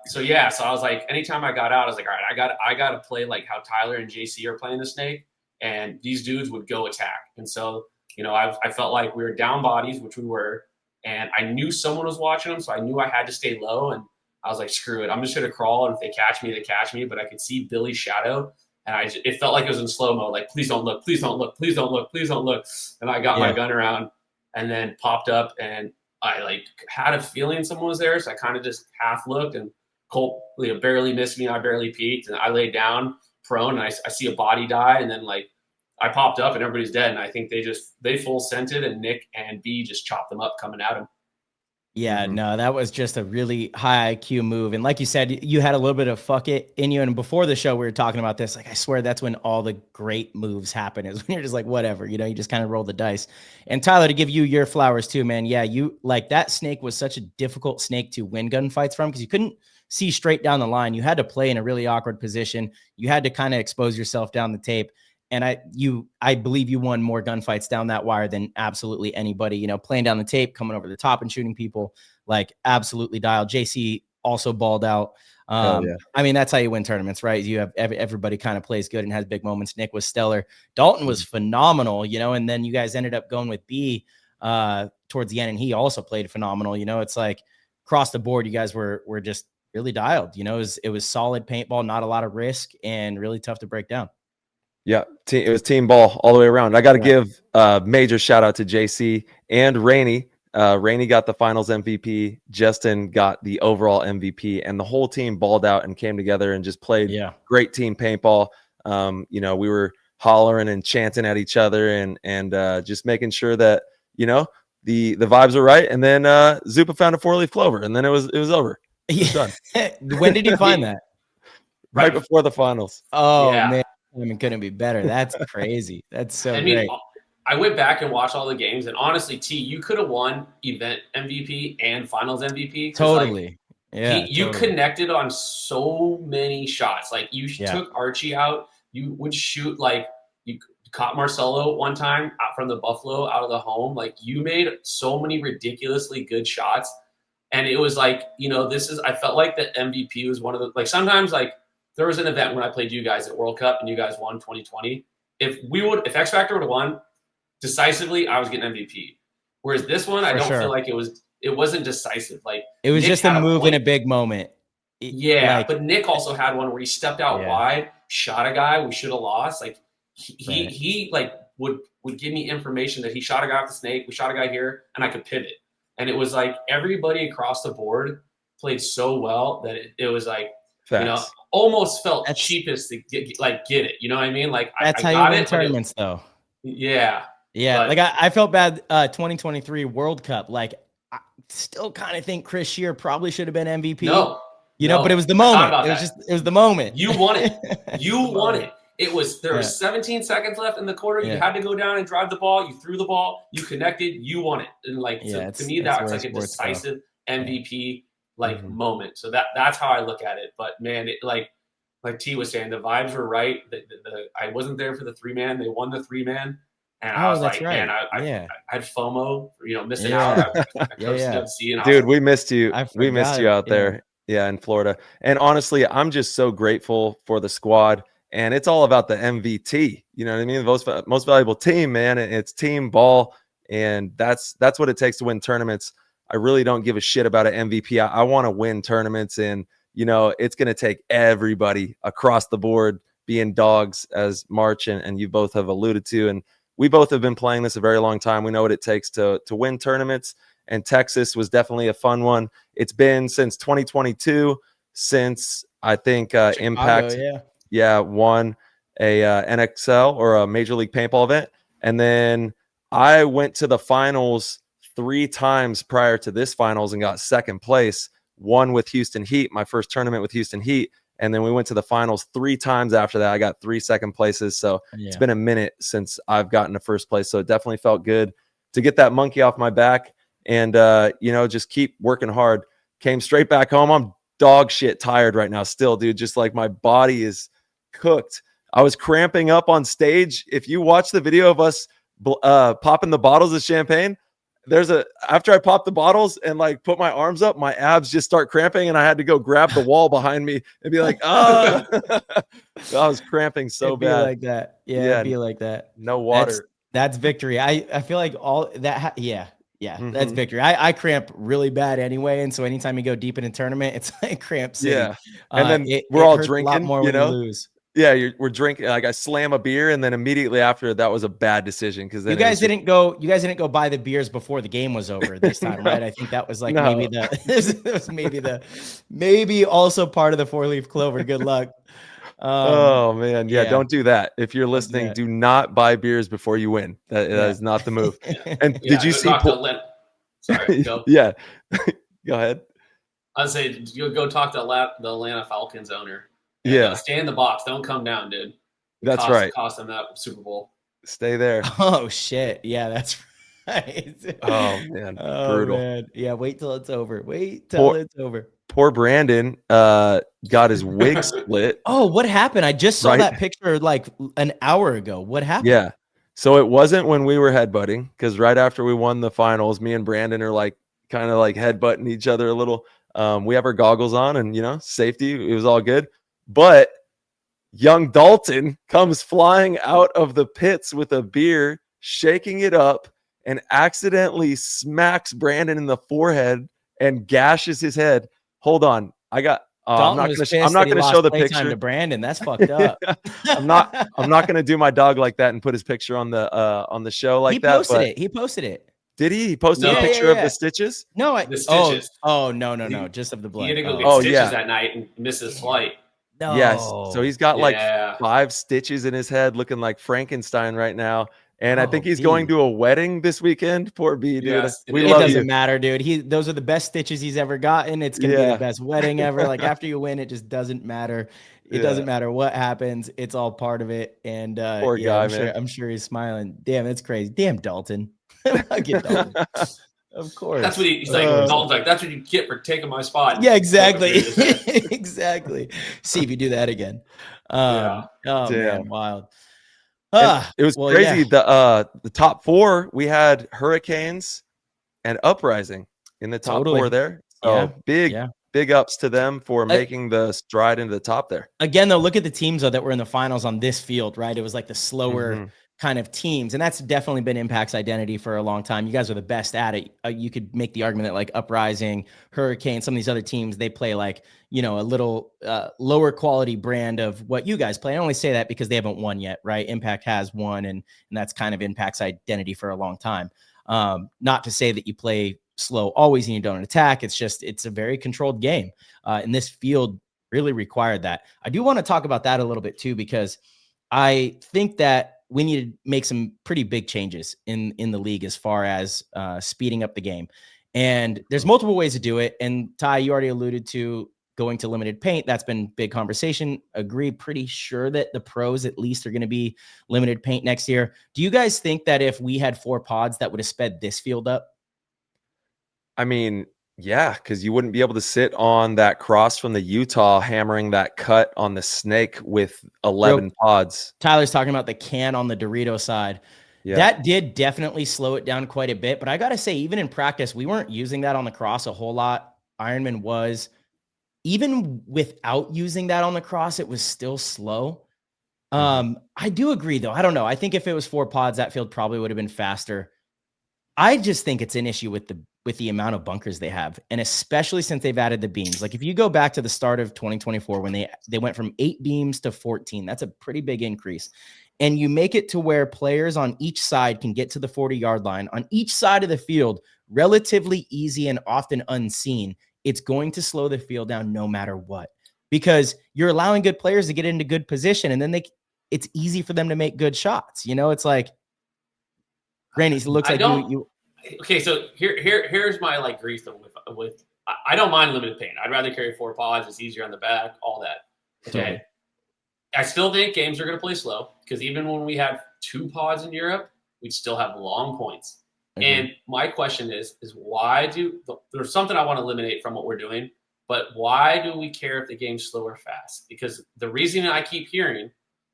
so I was like, anytime I got out, I was like, all right, I got to play like how Tyler and JC are playing the snake, and these dudes would go attack. And so, you know, I felt like we were down bodies, which we were, and I knew someone was watching them, so I knew I had to stay low. And I was like, screw it, I'm just gonna crawl, and if they catch me, they catch me. But I could see Billy's shadow, and it felt like it was in slow mo, like please don't look, please don't look, please don't look, please don't look. And I got my gun around, and then popped up, and I like had a feeling someone was there, so I kind of just half looked, and Colt barely missed me. I barely peeked, and I laid down prone, and I see a body die, and then like I popped up, and everybody's dead. And I think they full scented, and Nick and B just chopped them up coming at him. Yeah, no, that was just a really high IQ move. And like you said, you had a little bit of fuck it in you. And before the show, we were talking about this. Like, I swear that's when all the great moves happen, is when you're just like, whatever, you know, you just kind of roll the dice. And Tyler, to give you your flowers too, man. Yeah, you like that snake was such a difficult snake to win gunfights from, because you couldn't see straight down the line. You had to play in a really awkward position. You had to kind of expose yourself down the tape. And I believe you won more gunfights down that wire than absolutely anybody, you know, playing down the tape, coming over the top and shooting people, like absolutely dialed. JC also balled out. I mean, that's how you win tournaments, right? You have everybody kind of plays good and has big moments. Nick was stellar. Dalton was phenomenal, you know, and then you guys ended up going with B towards the end, and he also played phenomenal. You know, it's like across the board, you guys were just really dialed. You know, it was solid paintball, not a lot of risk, and really tough to break down. Yeah, it was team ball all the way around. I got to give a major shout out to JC and Raney. Raney got the finals MVP. Justin got the overall MVP, and the whole team balled out and came together and just played great team paintball. You know, we were hollering and chanting at each other and just making sure that, you know, the vibes were right. And then Zupa found a 4-leaf clover, and then it was over. It was done. When did you find that? Right before the finals. Oh man. I mean, couldn't be better. That's crazy. That's so great. I went back and watched all the games, and honestly, T, you could have won event MVP and finals MVP. Totally. Like, you connected on so many shots. Like you took Archie out. You would shoot, like you caught Marcelo one time out from the Buffalo out of the home. Like you made so many ridiculously good shots. And it was like, you know, I felt like the MVP was one of the, like sometimes like, there was an event when I played you guys at World Cup and you guys won 2020. If X Factor would have won decisively, I was getting MVP. Whereas this one, I don't feel like it wasn't decisive. Like it was Nick just a move in a big moment. But Nick also had one where he stepped out wide, shot a guy we should have lost. Like he like would give me information that he shot a guy off the snake, we shot a guy here, and I could pivot. And it was like everybody across the board played so well that it was like, you know, almost felt cheapest to get it. You know what I mean? Like that's I how got you win tournaments, though. Yeah. But, like I felt bad. 2023 World Cup. Like I still kind of think Chris Shear probably should have been MVP. No, you know, but it was the moment. It was the moment. You won it. You won it. It was there was 17 seconds left in the quarter. You had to go down and drive the ball. You threw the ball. You connected. You won it. And like to me, that's like a decisive MVP. Like moment. So that's how I look at it. But man, it like T was saying, the vibes were right. I wasn't there for the 3-man. They won the 3-man. And I was like, man, I had FOMO, you know, missing out. I see, and dude, we missed you. We missed you out there. Yeah, in Florida. And honestly, I'm just so grateful for the squad. And it's all about the MVT. You know what I mean? The most valuable team, man. It's team ball, and that's what it takes to win tournaments. I really don't give a shit about an MVP. I want to win tournaments, and it's going to take everybody across the board being dogs, as March and you both have alluded to. And we both have been playing this a very long time. We know what it takes to win tournaments. And Texas was definitely a fun one. It's been since 2022, since I think Chicago, Impact, won a NXL or a Major League Paintball event. And then I went to the finals 3 times prior to this finals and got second place. One with Houston Heat, my first tournament with Houston Heat. And then we went to the finals 3 times after that. I got 3 second places. So it's been a minute since I've gotten to first place. So it definitely felt good to get that monkey off my back and, just keep working hard. Came straight back home. I'm dog shit tired right now still, dude. Just like my body is cooked. I was cramping up on stage. If you watch the video of us popping the bottles of champagne, after I popped the bottles and like put my arms up, my abs just start cramping and I had to go grab the wall behind me and be like, I was cramping so it'd bad. Be like that. Yeah, it'd be like that. No water. That's victory. I feel like all that. That's victory. I cramp really bad anyway. And so anytime you go deep in a tournament, it's like cramp city. Yeah. And then we're all drinking, a lot more when you lose. Yeah, we're drinking. Like I slam a beer, and then immediately after that was a bad decision because you guys didn't go buy the beers before the game was over this time, right? I think that was like maybe also part of the 4-leaf clover. Good luck. Oh man, don't do that. If you're listening, do not buy beers before you win. That is not the move. And did you see? Sorry, go. Yeah, go ahead. I'd say you'll go talk to the Atlanta Falcons owner. Stay in the box. Don't come down, dude. That's right. Cost them that Super Bowl. Stay there. Oh shit! Yeah, that's right. Oh man, brutal. Man. Yeah, wait till it's over. It's over. Poor Brandon got his wig split. Oh, what happened? I just saw that picture like an hour ago. What happened? Yeah. So it wasn't when we were headbutting, because right after we won the finals, me and Brandon are like kind of like headbutting each other a little. We have our goggles on and safety. It was all good. But young Dalton comes flying out of the pits with a beer, shaking it up, and accidentally smacks Brandon in the forehead and gashes his head. Hold on. I'm not going to show the picture to Brandon. That's fucked up. I'm not going to do my dog like that and put his picture on the show like that. He posted it. Did he? He posted a picture of the stitches? No, the stitches. No, just of the blood. He had to go get stitches that night and miss his flight. No. Yes. So he's got like 5 stitches in his head, looking like Frankenstein right now. And I think he's going to a wedding this weekend. Poor B, dude. Yes, it doesn't matter, dude. Those are the best stitches he's ever gotten. It's gonna be the best wedding ever. Like after you win, it just doesn't matter. It doesn't matter what happens. It's all part of it. And poor guy, man. I'm sure he's smiling. Damn, that's crazy. Damn, Dalton. Dalton. Of course. That's what he's like. Dalton's like, that's what you get for taking my spot. Yeah, exactly. Exactly. See if you do that again. Oh man, wild. It was crazy. Yeah. The top 4, we had Hurricanes and Uprising in the top 4 there. So big ups to them for making the stride into the top there. Again, though, look at the teams that were in the finals on this field, right? It was like the slower kind of teams, and that's definitely been Impact's identity for a long time. You guys are the best at it. You could make the argument that like Uprising, Hurricane, some of these other teams, they play like a little lower quality brand of what you guys play. I only say that because they haven't won yet, right? Impact has won, and that's kind of Impact's identity for a long time. Not to say that you play slow always and you don't attack. It's a very controlled game, and this field really required that. I do want to talk about that a little bit too, because I think that we need to make some pretty big changes in the league as far as speeding up the game. And there's multiple ways to do it. And Ty, you already alluded to going to limited paint. That's been big conversation. Agree. Pretty sure that the pros at least are going to be limited paint next year. Do you guys think that if we had 4 pods, that would have sped this field up? I mean, yeah, because you wouldn't be able to sit on that cross from the Utah hammering that cut on the snake with 11 pods. Tyler's talking about the can on the Dorito side. Yeah. That did definitely slow it down quite a bit. But I got to say, even in practice, we weren't using that on the cross a whole lot. Ironman was. even without using that on the cross, it was still slow. I do agree though. I don't know. I think if it was 4 pods, that field probably would have been faster. I just think it's an issue with the amount of bunkers they have, and especially since they've added the beams. Like if you go back to the start of 2024 when they went from 8 beams to 14, that's a pretty big increase. And you make it to where players on each side can get to the 40-yard line on each side of the field relatively easy and often unseen. It's going to slow the field down no matter what, because you're allowing good players to get into good position, and then it's easy for them to make good shots. It's like, Raney, it looks like you. Okay, so here's my like grief though with I don't mind limited paint. I'd rather carry 4 pods. It's easier on the back, all that. Okay. Totally. I still think games are going to play slow, because even when we have 2 pods in Europe, we'd still have long points. And my question is why there's something I want to eliminate from what we're doing, but why do we care if the game's slow or fast? Because the reason I keep hearing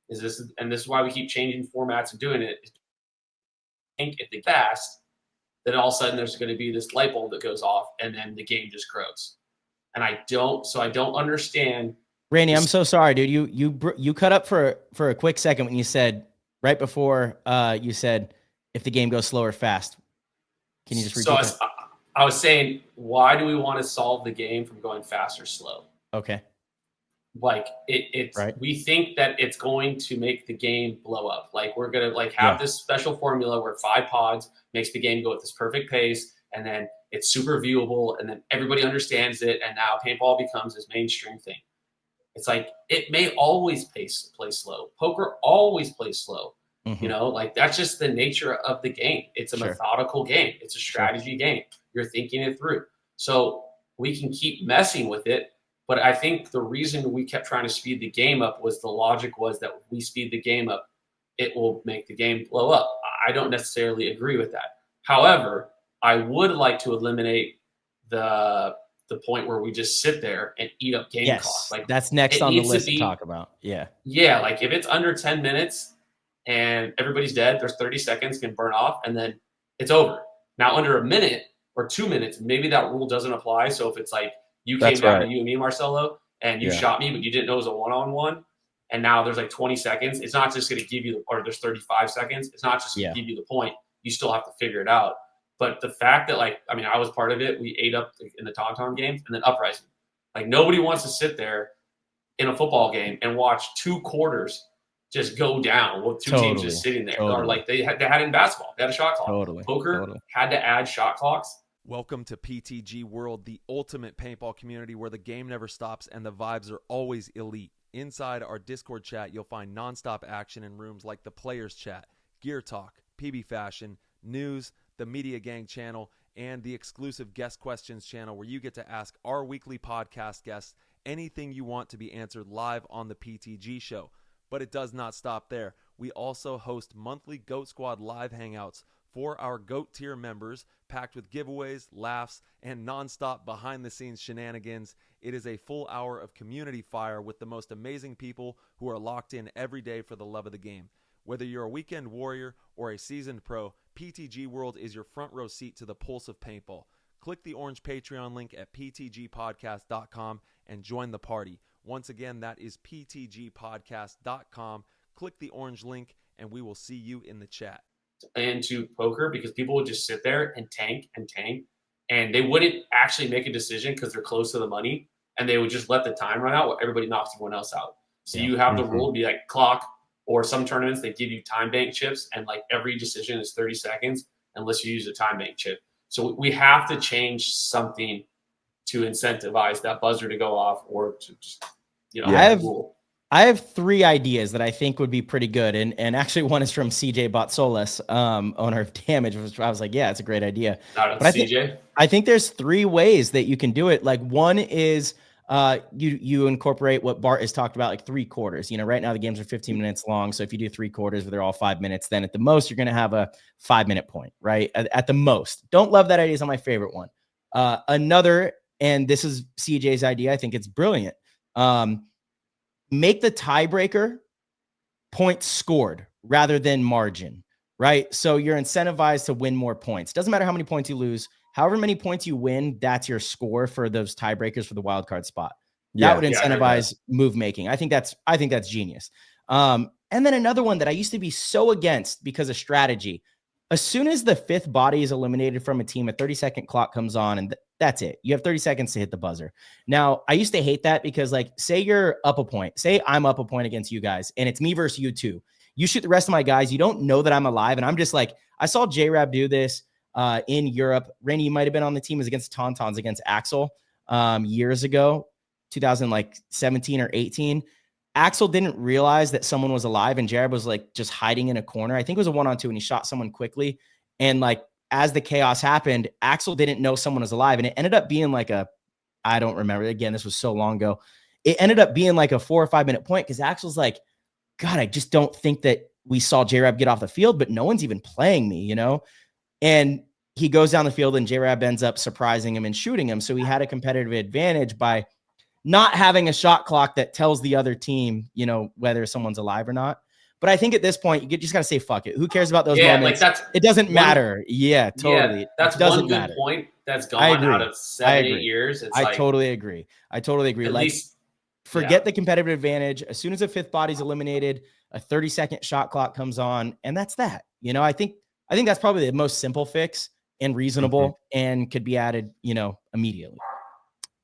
is this is why we keep changing formats and doing it. I think if they fast, then all of a sudden there's going to be this light bulb that goes off, and then the game just grows. And I don't understand. Raney, I'm so sorry, dude. You cut up for a quick second when you said right before you said if the game goes slow or fast. Can you just repeat that? I was saying, why do we want to solve the game from going fast or slow? Okay. Like it's right. We think that it's going to make the game blow up. Like we're gonna have this special formula where 5 pods makes the game go at this perfect pace, and then it's super viewable, and then everybody understands it, and now paintball becomes this mainstream thing. It's like it may always play slow. Poker always plays slow. Like that's just the nature of the game. It's a methodical game. It's a strategy game. You're thinking it through. So we can keep messing with it. But I think the reason we kept trying to speed the game up was the logic was that if we speed the game up, it will make the game blow up. I don't necessarily agree with that. However, I would like to eliminate the point where we just sit there and eat up game costs. Like that's next on the list to talk about. Yeah. Yeah. Like if it's under 10 minutes and everybody's dead, there's 30 seconds can burn off, and then it's over. Now under a minute or 2 minutes, maybe that rule doesn't apply. So if it's like, you came down to you and me, Marcelo, and you shot me, but you didn't know it was a one-on-one. And now there's like 20 seconds. It's not just going to give you or there's 35 seconds. It's not just going to give you the point. You still have to figure it out. But the fact that I was part of it. We ate up in the Tauntaun games and then Uprising. Like nobody wants to sit there in a football game and watch 2 quarters just go down with 2 teams just sitting there. Or like they had in basketball. They had a shot clock. Poker had to add shot clocks. Welcome to PTG World, the ultimate paintball community where the game never stops and the vibes are always elite. Inside our Discord chat, you'll find nonstop action in rooms like the Players Chat, Gear Talk, PB Fashion, News, the Media Gang channel, and the exclusive Guest Questions channel where you get to ask our weekly podcast guests anything you want to be answered live on the PTG show. But it does not stop there. We also host monthly Goat Squad live hangouts for our GOAT tier members, packed with giveaways, laughs, and nonstop behind-the-scenes shenanigans. It is a full hour of community fire with the most amazing people who are locked in every day for the love of the game. Whether you're a weekend warrior or a seasoned pro, PTG World is your front row seat to the pulse of paintball. Click the orange Patreon link at ptgpodcast.com and join the party. Once again, that is ptgpodcast.com. Click the orange link, and we will see you in the chat. Into poker, because people would just sit there and tank, and they wouldn't actually make a decision because they're close to the money, and they would just let the time run out while everybody knocks everyone else out. So you have the rule to be like clock, or some tournaments they give you time bank chips, and like every decision is 30 seconds unless you use a time bank chip. So we have to change something to incentivize that buzzer to go off, or to just I have 3 ideas that I think would be pretty good. And actually one is from CJ Botsolas, owner of Damage, which I was like, yeah, it's a great idea. But I think there's 3 ways that you can do it. Like one is you incorporate what Bart has talked about, like 3 quarters. Right now the games are 15 minutes long. So if you do 3 quarters where they're all 5 minutes, then at the most, you're going to have a 5-minute point, right? At the most. Don't love that idea. It's not my favorite one. Another, and this is CJ's idea, I think it's brilliant. Make the tiebreaker points scored rather than margin, right? So you're incentivized to win more points. Doesn't matter how many points you lose. However many points you win, that's your score for those tiebreakers for the wild card spot. That would I heard incentivize move making. I think that's genius. And then another one that I used to be so against because of strategy. As soon as the fifth body is eliminated from a team, a 30-second clock comes on, and that's it. You have 30 seconds to hit the buzzer. Now, I used to hate that because, like, say you're up a point. Say I'm up a point against you guys, and it's me versus you two. You shoot the rest of my guys. You don't know that I'm alive, and I'm just like, I saw J-Rab do this in Europe. Raney, you might have been on the team. It was against Tauntauns, against Axel years ago, 2017 or 18. Axel didn't realize that someone was alive, and Jared was like just hiding in a corner. I think it was a 1-on-2, and he shot someone quickly. And like, as the chaos happened, Axel didn't know someone was alive. And it ended up being like I don't remember. Again, this was so long ago. It ended up being like a 4 or 5 minute point because Axel's like, God, I just don't think that we saw J-Rab get off the field, but no one's even playing me, you know? And he goes down the field and J-Rab ends up surprising him and shooting him. So he had a competitive advantage by not having a shot clock that tells the other team, you know, whether someone's alive or not. But I think at this point, you just got to say, fuck it. Who cares about those moments? Like it doesn't matter. Yeah, totally. Yeah, that's one good point that's gone out of 7-8 years. I totally agree. Like, least, forget the competitive advantage. As soon as a fifth body's eliminated, a 30-second shot clock comes on, and that's that. You know, I think that's probably the most simple fix and reasonable and could be added, you know, immediately.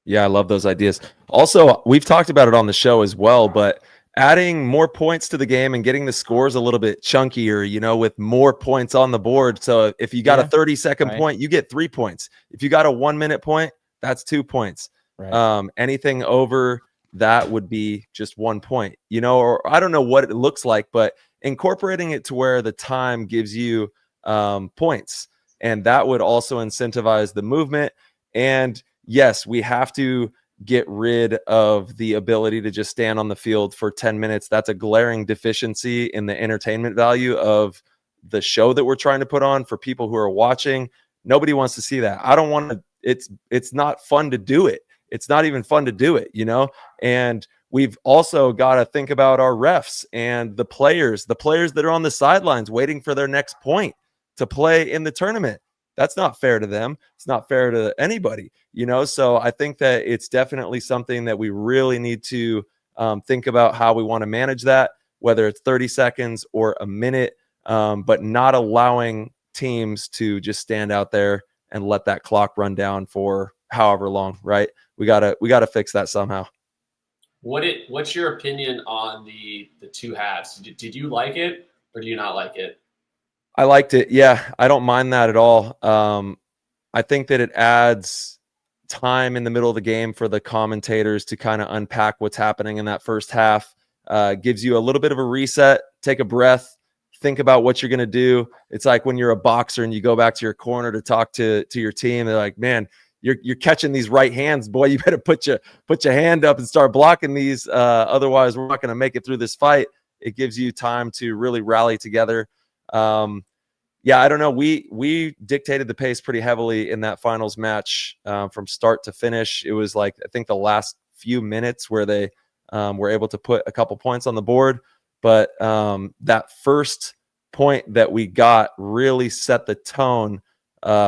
Yeah, I love those ideas. Also, we've talked about it on the show as well, but adding more points to the game and getting the scores a little bit chunkier, you know, with more points on the board. So if you got a 30-second point, you get 3 points. If you got a 1-minute point, that's 2 points. Right. Anything over that would be just 1 point, you know, or I don't know what it looks like, but incorporating it to where the time gives you points, and that would also incentivize the movement. And yes, we have to get rid of the ability to just stand on the field for 10 minutes. That's a glaring deficiency in the entertainment value of the show that we're trying to put on for people who are watching. Nobody wants to see that. I don't want to, it's not fun to do it. It's not even fun to do it, you know? And we've also got to think about our refs and the players that are on the sidelines waiting for their next point to play in the tournament. That's not fair to them. It's not fair to anybody, you know? So I think that it's definitely something that we really need to think about how we want to manage that, whether it's 30 seconds or a minute, but not allowing teams to just stand out there and let that clock run down for however long, right? We gotta fix that somehow. What's your opinion on the two halves? Did you like it or do you not like it? I liked it. Yeah, I don't mind that at all. I think that it adds time in the middle of the game for the commentators to kind of unpack what's happening in that first half. Gives you a little bit of a reset, take a breath, think about what you're going to do. It's like when you're a boxer and you go back to your corner to talk to your team. They're like, man, you're catching these right hands, boy. You better put your hand up and start blocking these. Otherwise, we're not going to make it through this fight. It gives you time to really rally together. Yeah, I don't know. We dictated the pace pretty heavily in that finals match from start to finish. It was like, I think the last few minutes where they were able to put a couple points on the board. But that first point that we got really set the tone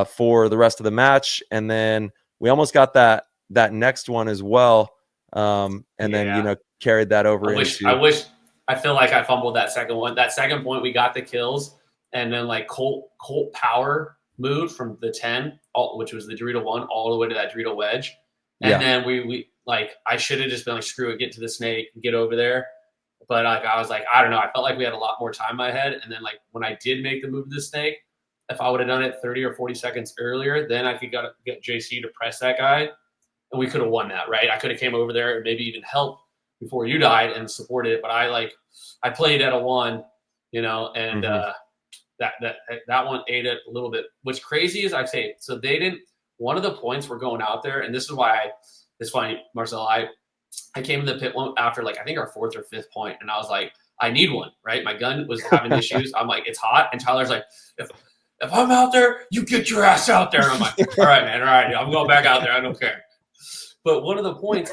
for the rest of the match. And then we almost got that next one as well. And then, you know, carried that over. I feel like I fumbled that second one. That second point, we got the kills. And then like Colt Power moved from the 10, which was the Dorito 1, all the way to that Dorito wedge. And then we like, I should have just been like, screw it, get to the snake, get over there. But like, I was like, I don't know. I felt like we had a lot more time in my head. And then like when I did make the move to the snake, if I would have done it 30 or 40 seconds earlier, then I could get JC to press that guy. And we could have won that, right? I could have came over there and maybe even helped before you died and supported it. But I played at a 1, you know, and that one ate it a little bit. What's crazy is so they didn't. One of the points were going out there, and this is why it's funny, Marcel. I came to the pit one after like I think our 4th or 5th point, and I was like, I need one, right? My gun was having issues. I'm like, it's hot, and Tyler's like, if I'm out there, you get your ass out there. And I'm like, all right, man, all right, I'm going back out there. I don't care. But one of the points,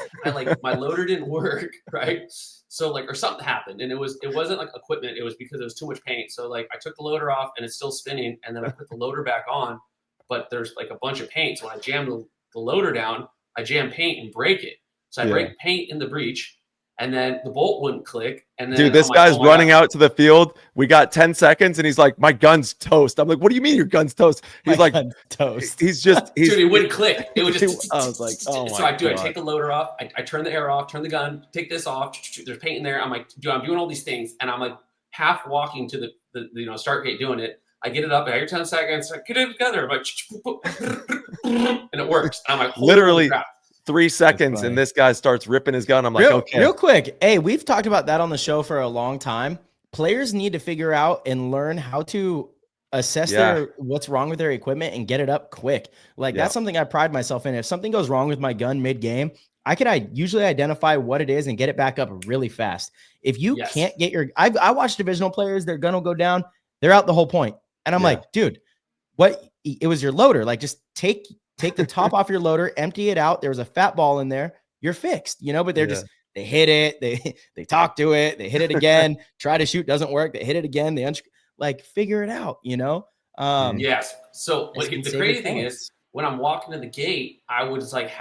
my loader didn't work, right? So like, or something happened, and it wasn't like equipment. It was because it was too much paint. So like, I took the loader off, and it's still spinning, and then I put the loader back on, but there's like a bunch of paint. So when I jammed the loader down, I jam paint and break it. So I break paint in the breech, and then the bolt wouldn't click. And then Dude, this guy's running out to the field. We got 10 seconds, and he's like, "My gun's toast." I'm like, "What do you mean your gun's toast?" He's like, "Toast." He's just, dude, it wouldn't click. It would just. I was like, "Oh my So I God." take the loader off. I turn the air off. Turn the gun. Take this off. There's paint in there. I'm like, dude, I'm doing all these things, and I'm like half walking to the start gate doing it. I get it up. I hear 10 seconds. I get it together. I'm like, and it works. And I'm like, literally. Crap. 3 seconds, and this guy starts ripping his gun. I'm like, okay. Real quick. Hey, we've talked about that on the show for a long time. Players need to figure out and learn how to assess what's wrong with their equipment and get it up quick. Like that's something I pride myself in. If something goes wrong with my gun mid-game, I usually identify what it is and get it back up really fast. If you can't get I watch divisional players, their gun will go down. They're out the whole point. And I'm like, dude, it was your loader. Like just take the top off your loader, empty it out. There was a fat ball in there. You're fixed, but they're just, they hit it. They talk to it. They hit it again, try to shoot. Doesn't work. They hit it again. They figure it out, Yes. So the crazy thing is when I'm walking to the gate, I was like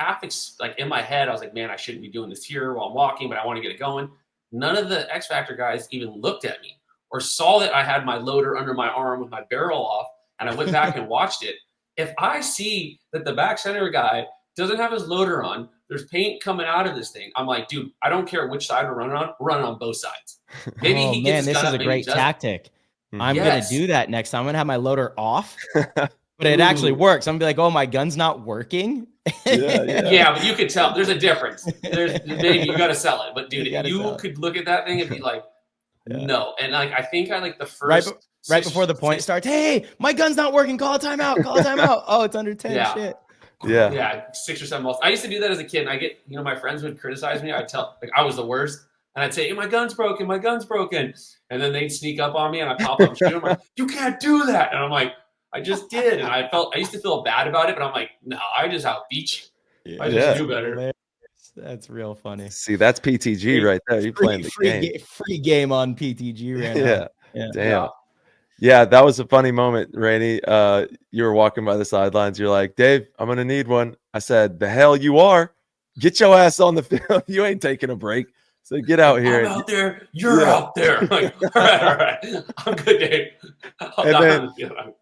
in my head, I was like, man, I shouldn't be doing this here while I'm walking, but I want to get it going. None of the X Factor guys even looked at me or saw that I had my loader under my arm with my barrel off. And I went back and watched it. If I see that the back center guy doesn't have his loader on, there's paint coming out of this thing, I'm like, dude, I don't care which side we're running on both sides. Maybe he gets this is a great tactic. I'm going to do that next time. I'm going to have my loader off, but it actually works. I'm going to be like, oh, my gun's not working. Yeah, but you could tell there's a difference. Maybe you got to sell it. But dude, you could look at that thing and be like, no. And I think the first... Right before the point starts, hey, my gun's not working. Call a timeout. Call a timeout. Oh, it's under 10. Yeah. Shit. Yeah. 6 or 7 balls. I used to do that as a kid. And I get, my friends would criticize me. I'd tell, I was the worst. And I'd say, hey, my gun's broken. My gun's broken. And then they'd sneak up on me and I'd pop up and shoot them. Like, you can't do that. And I'm like, I just did. And I used to feel bad about it. But I'm like, no, I just outbeat you. I just do better. That's real funny. See, that's PTG right there. You playing the game. Free game on PTG right now. Yeah. Damn. Yeah, that was a funny moment, Raney. You were walking by the sidelines. You're like, Dave, I'm going to need one. I said, the hell you are. Get your ass on the field. You ain't taking a break. So get out here. I'm out there. You're out there. I'm like, all right. I'm good, Dave.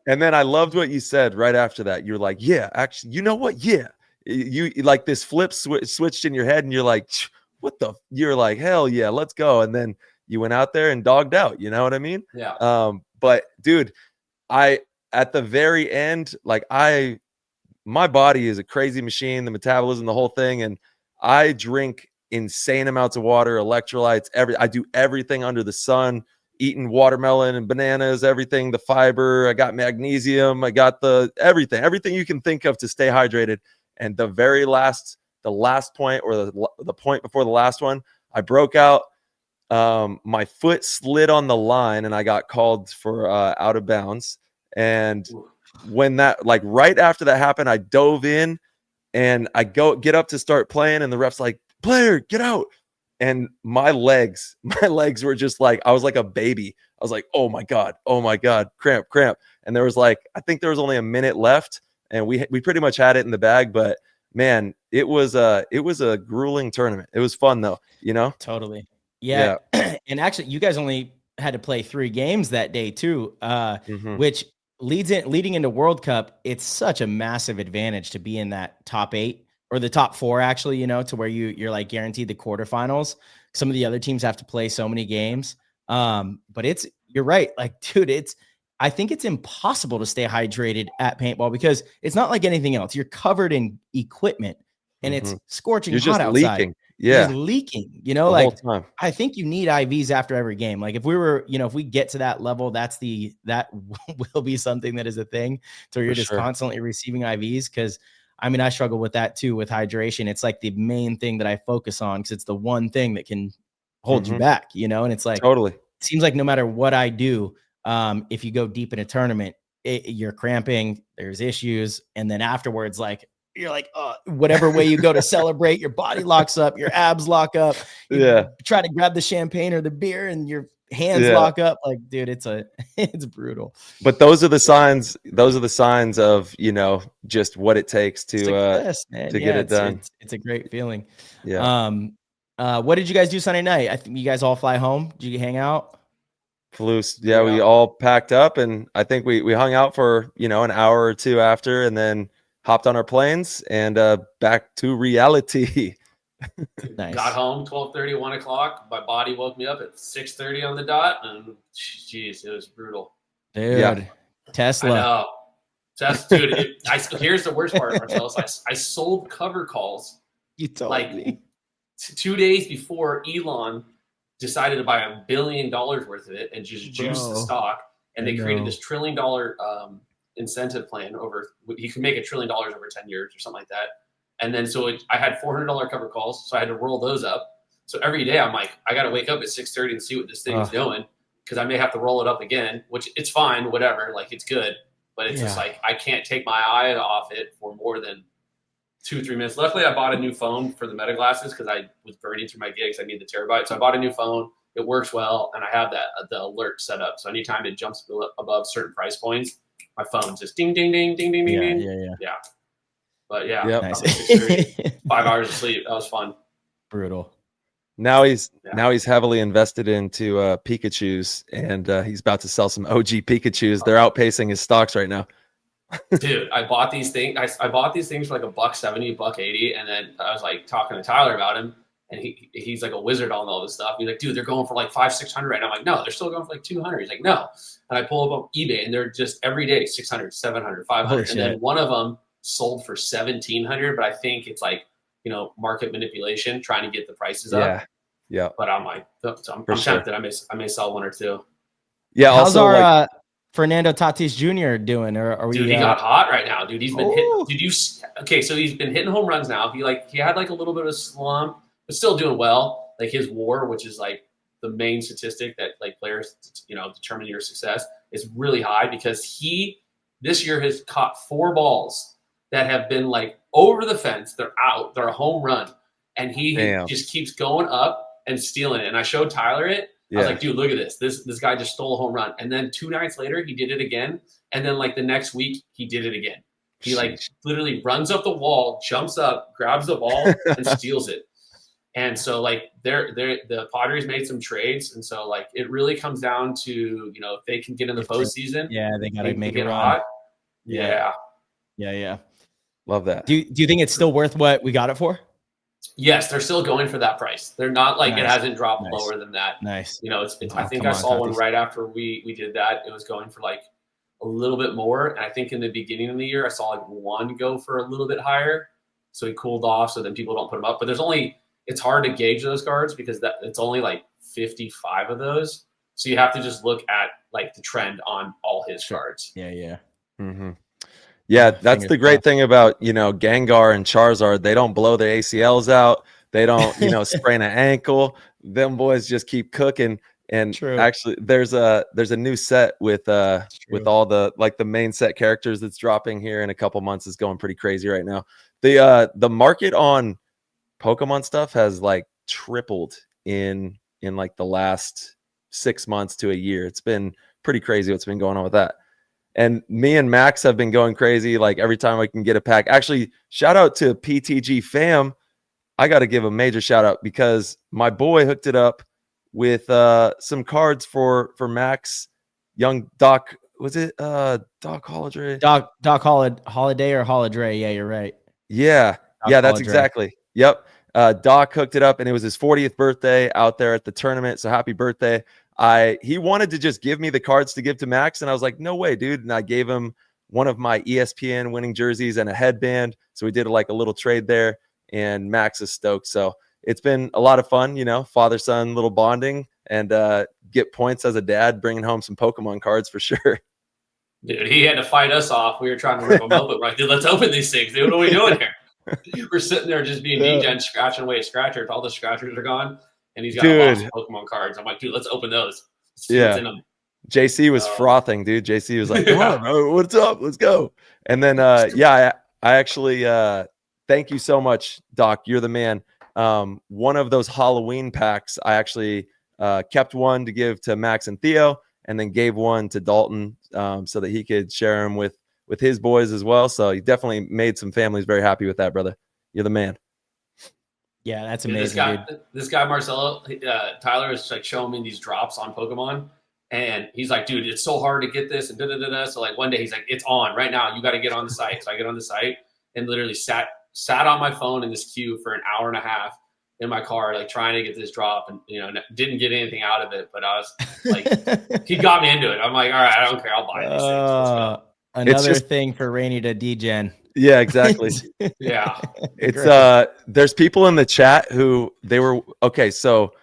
And then I loved what you said right after that. You're like, yeah, actually, you know what? Yeah. You like this flip switched in your head and you're like, you're like, hell yeah, let's go. And then you went out there and dogged out. You know what I mean? Yeah. But dude, at the very end, my body is a crazy machine, the metabolism, the whole thing. And I drink insane amounts of water, electrolytes, I do everything under the sun, eating watermelon and bananas, everything, the fiber, I got magnesium, I got everything you can think of to stay hydrated. And the last point or the point before the last one, I broke out. My foot slid on the line and I got called for out of bounds. And when that, right after that happened, I dove in and I get up to start playing and the ref's like, player, get out. And my legs were just like, I was like a baby. I was like, oh my God, cramp. And there was I think there was only a minute left and we pretty much had it in the bag, but man, it was a grueling tournament. It was fun though, Totally. Yeah. And actually you guys only had to play 3 games that day too, which leading into World Cup. It's such a massive advantage to be in that top 8 or the top 4 actually, to where you're guaranteed the quarterfinals. Some of the other teams have to play so many games. But you're right. Dude, I think it's impossible to stay hydrated at paintball because it's not like anything else. You're covered in equipment and it's scorching hot outside. Leaking. Yeah. You're leaking, the whole time. I think you need IVs after every game. If we get to that level, that will be something that is a thing to where you're just constantly receiving IVs. Cause I struggle with that too, with hydration. It's the main thing that I focus on because it's the one thing that can hold you back, and it's totally, it seems like no matter what I do, if you go deep in a tournament, you're cramping, there's issues. And then afterwards, you're whatever way you go to celebrate, your body locks up, your abs lock up. You try to grab the champagne or the beer and hands lock up. Like, dude, it's brutal. But those are the signs. Those are the signs of, you know, just what it takes to Success, man. get it done. It's a great feeling. Yeah. What did you guys do Sunday night? I think you guys all fly home. Did you hang out? Yeah, we all packed up, and I think we hung out for, you know, an hour or two after, and then hopped on our planes and back to reality. Nice. Got home 12:30, 1 o'clock. My body woke me up at 6:30 on the dot, and geez, it was brutal. Dude, Yeah. Tesla. I know. Dude, here's the worst part, Marcellus. I sold cover calls You told like me. 2 days before Elon decided to buy $1 billion worth of it and just juice the stock. And they created this $1 trillion incentive plan over. He could make $1 trillion over 10 years or something like that. And then I had $400 cover calls, so I had to roll those up. So every day I'm like, I got to wake up at 6:30 and see what this thing is doing, because I may have to roll it up again, which it's fine, whatever. Like, it's good, but it's just like I can't take my eye off it for more than 2-3 minutes. Luckily, I bought a new phone for the Meta glasses because I was burning through my gigs. I need the terabyte, so I bought a new phone. It works well, and I have the alert set up. So anytime it jumps above certain price points, my phone just ding, ding, ding, ding, ding, ding, ding. Yeah. But yeah, Nice. 5 hours of sleep. That was fun. Brutal. Now he's heavily invested into Pikachus, and he's about to sell some OG Pikachus. They're outpacing his stocks right now. Dude, I bought these things. I bought these things for like $170, $180, and then I was like talking to Tyler about him, and he's like a wizard on all this stuff. He's like, dude, they're going for like $500-$600 right now. I'm like, no, they're still going for like $200. He's like, no. And I pull up on eBay, and they're just every day $600, $700, $500, and then one of them sold for $1,700. But I think it's like, you know, market manipulation, trying to get the prices up. Yeah. But I'm like, I'm tempted. I may sell one or two. Yeah. How's also, our Fernando Tatis Jr. doing? Or are we? Dude, he got hot right now, dude. He's been hitting. So he's been hitting home runs now. He had like a little bit of a slump, but still doing well. Like his WAR, which is like the main statistic that like players, you know, determine your success, is really high, because he this year has caught 4 balls that have been like over the fence. They're out. They're a home run, and he just keeps going up and stealing it. And I showed Tyler it. I was like, dude, look at this. This guy just stole a home run. And then 2 nights later, he did it again. And then like the next week, he did it again. He like literally runs up the wall, jumps up, grabs the ball, and steals it. And so like the Padres made some trades. And so like it really comes down to, you know, if they can get in the postseason. Yeah, they got to make it hot. Yeah. Love that. Do you think it's still worth what we got it for? Yes, they're still going for that price. They're not like it hasn't dropped lower than that. Nice. You know, I think I saw one right after we did that. It was going for like a little bit more. And I think in the beginning of the year, I saw like one go for a little bit higher. So he cooled off, so then people don't put him up. But it's hard to gauge those cards because it's only like 55 of those. So you have to just look at like the trend on all his cards. Yeah. Mm-hmm. Yeah, that's the great thing about, you know, Gengar and Charizard. They don't blow their ACLs out. They don't, you know, sprain an ankle. Them boys just keep cooking. And actually, there's a new set with all the like the main set characters that's dropping here in a couple months. Is going pretty crazy right now. The market on Pokemon stuff has like tripled in like the last 6 months to a year. It's been pretty crazy what's been going on with that. And me and Max have been going crazy. Like every time I can get a pack. Actually, shout out to PTG fam. I got to give a major shout out because my boy hooked it up with some cards for Max, young Doc. Was it Doc Holiday? Doc Holiday or Holidray? Yeah, you're right. Yeah, that's exactly. Yep. Doc hooked it up, and it was his 40th birthday out there at the tournament. So happy birthday! He wanted to just give me the cards to give to Max, and I was like, no way, dude. And I gave him one of my ESPN winning jerseys and a headband. So we did like a little trade there, and Max is stoked. So it's been a lot of fun, you know, father-son little bonding, and get points as a dad, bringing home some Pokemon cards for sure. Dude, he had to fight us off. We were trying to rip him open. We're like, dude, let's open these things. Dude, what are we doing here? We're sitting there just being DGen, scratching away at scratchers. All the scratchers are gone, and he's got a box of Pokemon cards. I'm like, dude, let's open those. Let's see what's in them. JC was frothing, dude. JC was like, come on, bro, what's up? Let's go. And then, I actually thank you so much, Doc. You're the man. One of those Halloween packs, I actually kept one to give to Max and Theo, and then gave one to Dalton so that he could share them with his boys as well. So he definitely made some families very happy with that, brother. You're the man. Yeah, that's Dude, amazing. this guy Marcelo, Tyler is like showing me these drops on Pokemon, and he's like, dude, it's so hard to get this and da-da-da-da. So like one day he's like, it's on right now. You got to get on the site. So I get on the site and literally sat on my phone in this queue for an hour and a half in my car, like trying to get this drop, and didn't get anything out of it. But I was like, he got me into it. I'm like, all right, I don't care. I'll buy these things. Another thing for Raney to degen. Yeah, exactly. Yeah. It's there's people in the chat who so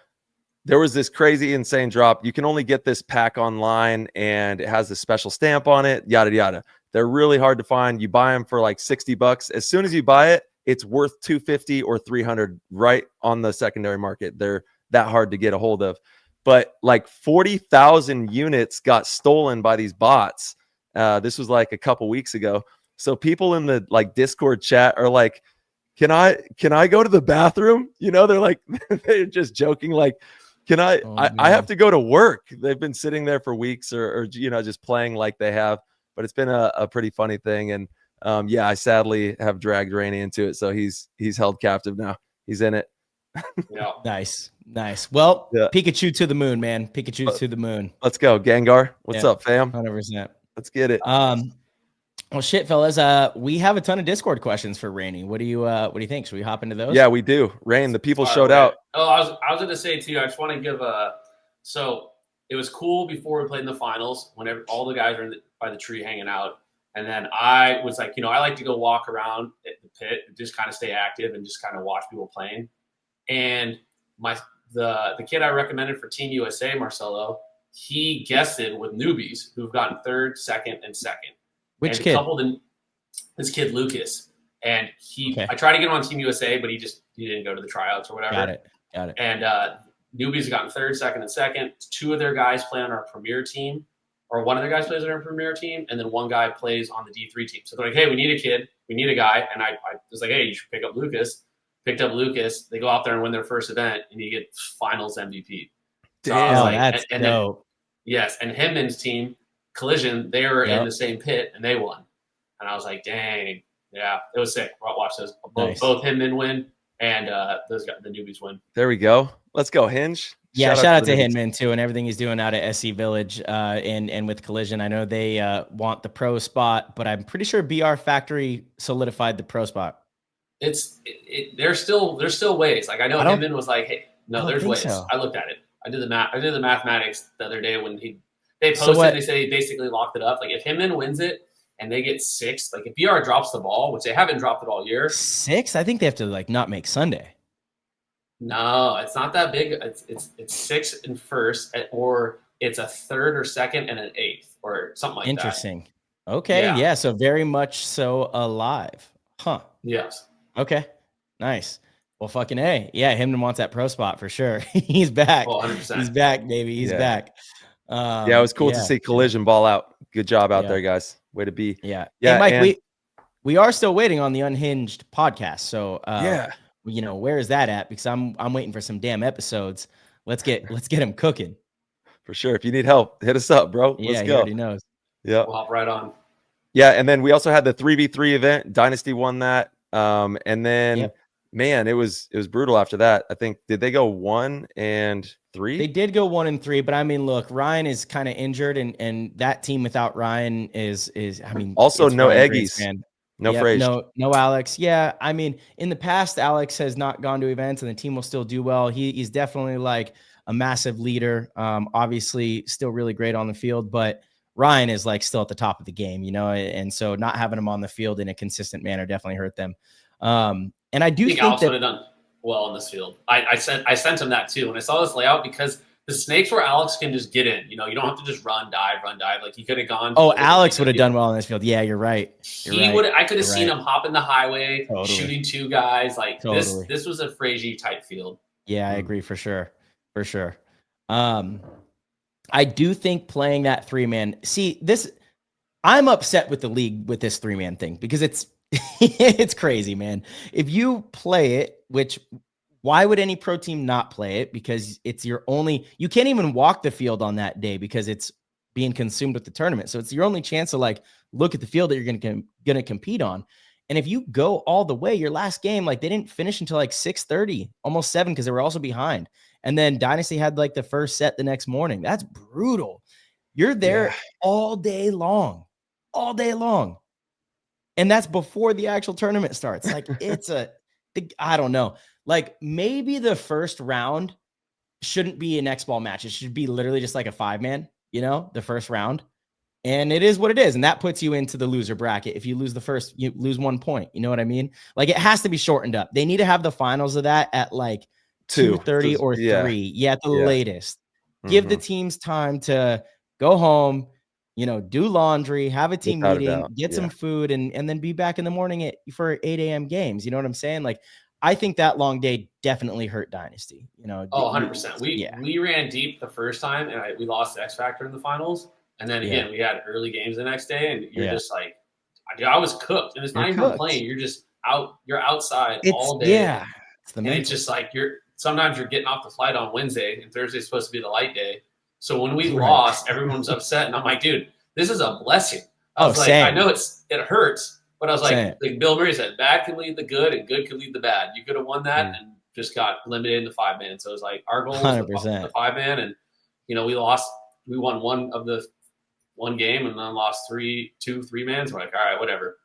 there was this crazy insane drop. You can only get this pack online and it has a special stamp on it, yada yada. They're really hard to find. You buy them for like $60. As soon as you buy it, it's worth $250 or $300 right on the secondary market. They're that hard to get a hold of. But like 40,000 units got stolen by these bots. This was like a couple weeks ago. So people in the like Discord chat are like, can I go to the bathroom? They're like, they're just joking. Like, I have to go to work. They've been sitting there for weeks or just playing like they have, but it's been a pretty funny thing. And I sadly have dragged Raney into it. So he's held captive now. He's in it. Yeah. Nice. Well, Pikachu to the moon, man. Pikachu to the moon. Let's go. Gengar. What's up, fam? 100%. Let's get it. Well, shit, fellas. We have a ton of Discord questions for Raney. What do you think? Should we hop into those? Yeah, we do. Rain, the people showed out. Oh, I was going to say too. I just want to give so it was cool before we played in the finals. Whenever all the guys are by the tree hanging out, and then I was like, I like to go walk around at the pit, and just kind of stay active and just kind of watch people playing. And the kid I recommended for Team USA, Marcelo, he guested with newbies who've gotten third, second, and second. Which and kid? Coupled in this kid I tried to get him on Team USA, but he didn't go to the tryouts or whatever. Got it. And newbies have gotten third, second, and second. Two of their guys play on our premier team, or one of their guys plays on our premier team, and then one guy plays on the D3 team. So they're like, hey, we need a kid, we need a guy. And I was like, hey, you should pick up Lucas. Picked up Lucas. They go out there and win their first event, and you get finals MVP. So Damn, like, that's dope. Yes, and Hinman's team, Collision, they were in the same pit, and they won. And I was like, dang. Yeah, it was sick. Watch those. Both Hinman win, and the newbies win. There we go. Let's go, Hinge. Yeah, shout out to Hinman, too, and everything he's doing out at SC Village and with Collision. I know they want the pro spot, but I'm pretty sure BR Factory solidified the pro spot. There's still ways. Like I know Hinman was like, hey, no, there's ways. So. I looked at it. I did the mathematics the other day when they posted. They say he basically locked it up. Like if Hinman wins it and they get 6, like if BR drops the ball, which they haven't dropped it all year. 6? I think they have to like not make Sunday. No, it's not that big. It's 6 in first, or it's a third or second and an 8th or something like that. Interesting. Okay, yeah. So very much so alive, huh? Yes. Okay, nice. Well, fucking A. Yeah, Hinman wants that pro spot for sure. He's back. Well, 100%. He's back, baby. He's back. It was cool to see Collision ball out. Good job out there, guys. Way to be. Yeah. Hey, Mike, we are still waiting on the Unhinged podcast. So where is that at? Because I'm waiting for some damn episodes. Let's get him cooking. For sure. If you need help, hit us up, bro. Let's go. He already knows. Yeah. We'll hop right on. Yeah, and then we also had the 3v3 event. Dynasty won that. And then man, it was brutal after that. I think did they go 1 and 3? They did go 1 and 3, but I mean, look, Ryan is kind of injured, and that team without Ryan is I mean, also no Eggies, no Frage, no Alex. Yeah, I mean, in the past, Alex has not gone to events, and the team will still do well. He's definitely like a massive leader. Obviously, still really great on the field, but Ryan is like still at the top of the game, and so not having him on the field in a consistent manner definitely hurt them. And I do think Alex would have done well in this field. I sent him that too when I saw this layout, because the snakes where Alex can just get in. You don't have to just run dive. Like he could have gone. Oh, Alex would have done well in this field. Yeah, you're right. I could have seen him hop in the highway, shooting 2 guys. Like this was a Frage type field. Yeah, I agree for sure. I do think playing that 3-man. See this. I'm upset with the league with this 3-man thing because it's crazy, man. If you play it, which Why would any pro team not play it? Because it's your only, you can't even walk the field on that day because it's being consumed with the tournament. So it's your only chance to like look at the field that you're going to compete on. And if you go all the way, your last game, like they didn't finish until like 6:30, almost 7, because they were also behind. And then Dynasty had like the first set the next morning. That's brutal. You're there all day long. And that's before the actual tournament starts. Like I don't know. Like maybe the first round shouldn't be an X-ball match. It should be literally just like a 5-man, the first round. And it is what it is. And that puts you into the loser bracket. If you lose the first, you lose 1 point. You know what I mean? Like it has to be shortened up. They need to have the finals of that at like 2:30 or 3. Yeah, at the latest. Give the teams time to go home, do laundry, have a team meeting, get some food, and then be back in the morning for 8 a.m. games. You know what I'm saying? Like, I think that long day definitely hurt Dynasty. 100%. We ran deep the first time, and we lost the X Factor in the finals. And then again, we had early games the next day, and you're just like, I was cooked. And it's not even playing. You're just out. You're outside all day. Yeah. It's just like sometimes you're getting off the flight on Wednesday, and Thursday's supposed to be the light day. So when we lost, everyone's upset, and I'm like, dude, this is a blessing. I was like, I know it hurts, but I was like Bill Murray said, bad can lead the good, and good can lead the bad. You could have won that and just got limited in the 5-man. So it was like our goal was the 5-man, and we lost. We won one game and then lost 3-2-3-mans. We're like, all right, whatever.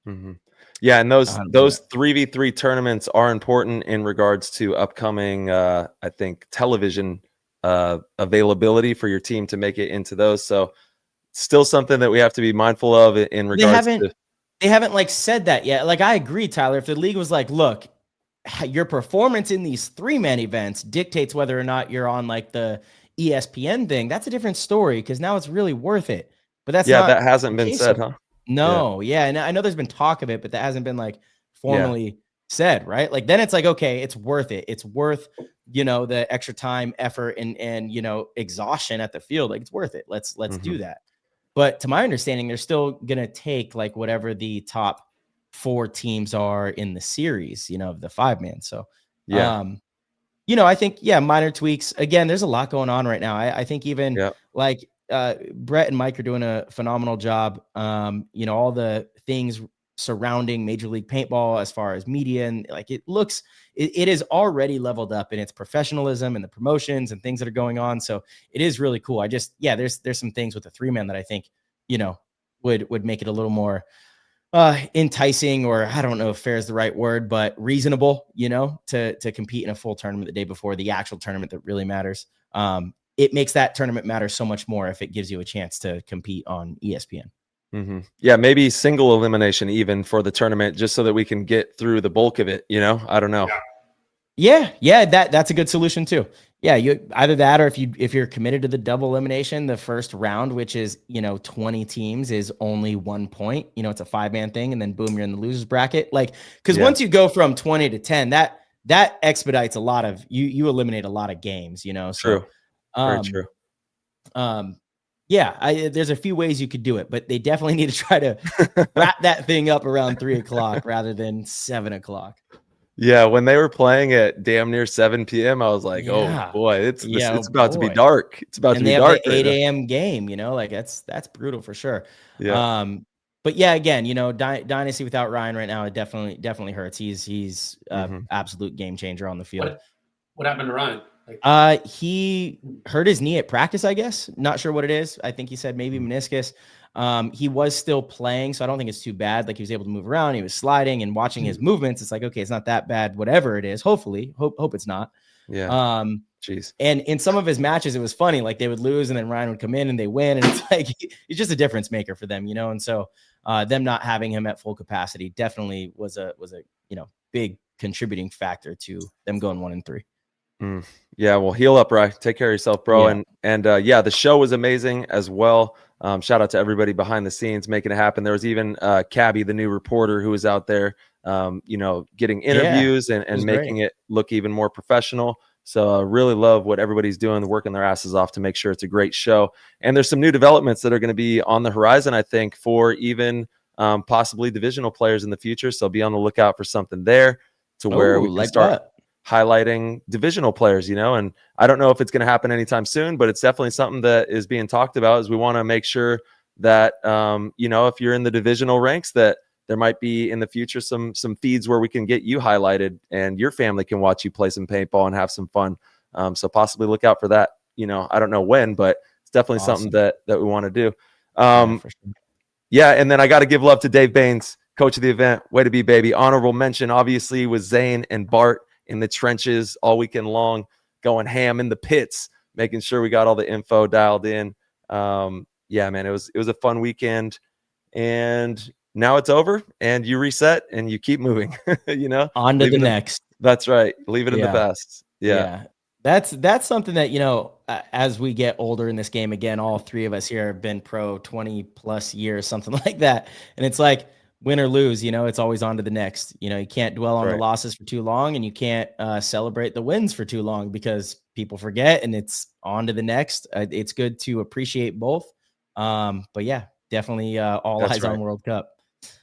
Mm-hmm. Yeah, and those 3v3 tournaments are important in regards to upcoming, I think, television availability for your team to make it into those. So still something that we have to be mindful of in regards to. They haven't like said that yet. Like, I agree, Tyler. If the league was like, look, your performance in these 3-man events dictates whether or not you're on like the ESPN thing, that's a different story because now it's really worth it. But that's that hasn't been said, huh? No, and I know there's been talk of it, but that hasn't been like formally said, right? Like then it's like, okay, it's worth it. It's worth, the extra time, effort, and exhaustion at the field. Like it's worth it. Let's do that. But to my understanding, they're still gonna take like whatever the top 4 teams are in the series, of the 5-man. So I think, minor tweaks. Again, there's a lot going on right now. I think even like Brett and Mike are doing a phenomenal job. All the things surrounding Major League Paintball as far as media and like it is already leveled up in its professionalism and the promotions and things that are going on. So it is really cool. I just, there's some things with the 3-man that I think, would make it a little more enticing, or I don't know if fair is the right word, but reasonable, to compete in a full tournament the day before the actual tournament that really matters. It makes that tournament matter so much more if it gives you a chance to compete on ESPN. Mm-hmm. Yeah, maybe single elimination even for the tournament, just so that we can get through the bulk of it. I don't know. Yeah, that's a good solution too. Yeah, you either that, or if you're committed to the double elimination, the first round, which is 20 teams, is only 1 point. It's a 5-man thing, and then boom, you're in the losers bracket. Like, because once you go from 20 to 10, that expedites a lot of you eliminate a lot of games. So, true, very true. There's a few ways you could do it, but they definitely need to try to wrap that thing up around 3:00 rather than 7:00. Yeah, when they were playing at damn near 7 p.m., I was like, "Oh boy, it's about to be dark. It's about to be dark." And they have the 8 a.m. game, like that's brutal for sure. Yeah. But again, Dynasty without Ryan right now, it definitely hurts. He's absolute game changer on the field. What happened to Ryan? He hurt his knee at practice, I guess. Not sure what it is. I think he said maybe meniscus. He was still playing, so I don't think it's too bad. Like, he was able to move around. He was sliding and watching his movements. It's like, okay, it's not that bad. Whatever it is, hopefully, hope it's not. Yeah. Jeez. And in some of his matches, it was funny. Like, they would lose, and then Ryan would come in and they win, and it's like he's just a difference maker for them, And so, them not having him at full capacity definitely was a big contributing factor to them going 1-3. Yeah, well, heal up, Ryan. Take care of yourself, bro. Yeah. And the show was amazing as well. Shout out to everybody behind the scenes making it happen. There was even Cabby, the new reporter, who was out there, getting interviews and making it look even more professional. So I really love what everybody's doing, working their asses off to make sure it's a great show. And there's some new developments that are going to be on the horizon, I think, for even possibly divisional players in the future. So be on the lookout for something there to where we can start highlighting divisional players, and I don't know if it's going to happen anytime soon, but it's definitely something that is being talked about, is we want to make sure that, if you're in the divisional ranks, that there might be in the future some feeds where we can get you highlighted and your family can watch you play some paintball and have some fun. So possibly look out for that. I don't know when, but it's definitely something that we want to do. For sure. Yeah, and then I got to give love to Dave Baines, coach of the event. Way to be, baby. Honorable mention, obviously, was Zane and Bart in the trenches all weekend long, going ham in the pits, making sure we got all the info dialed in. Yeah, man, it was a fun weekend, and now it's over, and you reset and you keep moving. On to the next. That's right. Leave it in the past. Yeah. That's something that, as we get older in this game, again, all three of us here have been pro 20 plus years, something like that. And it's like, win or lose, it's always on to the next. You can't dwell on the losses for too long, and you can't celebrate the wins for too long, because people forget, and it's on to the next. It's good to appreciate both. But yeah, definitely all eyes on World Cup.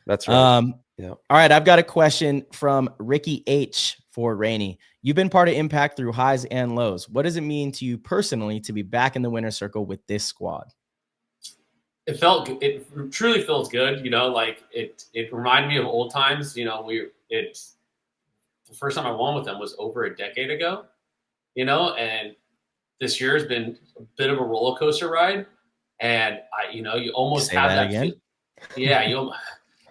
That's right. Yeah. All right. I've got a question from Ricky H for Raney. You've been part of Impact through highs and lows. What does it mean to you personally to be back in the winner's circle with this squad? It truly feels good. It reminded me of old times. The first time I won with them was over a decade ago, and this year has been a bit of a roller coaster ride. And you almost have that again.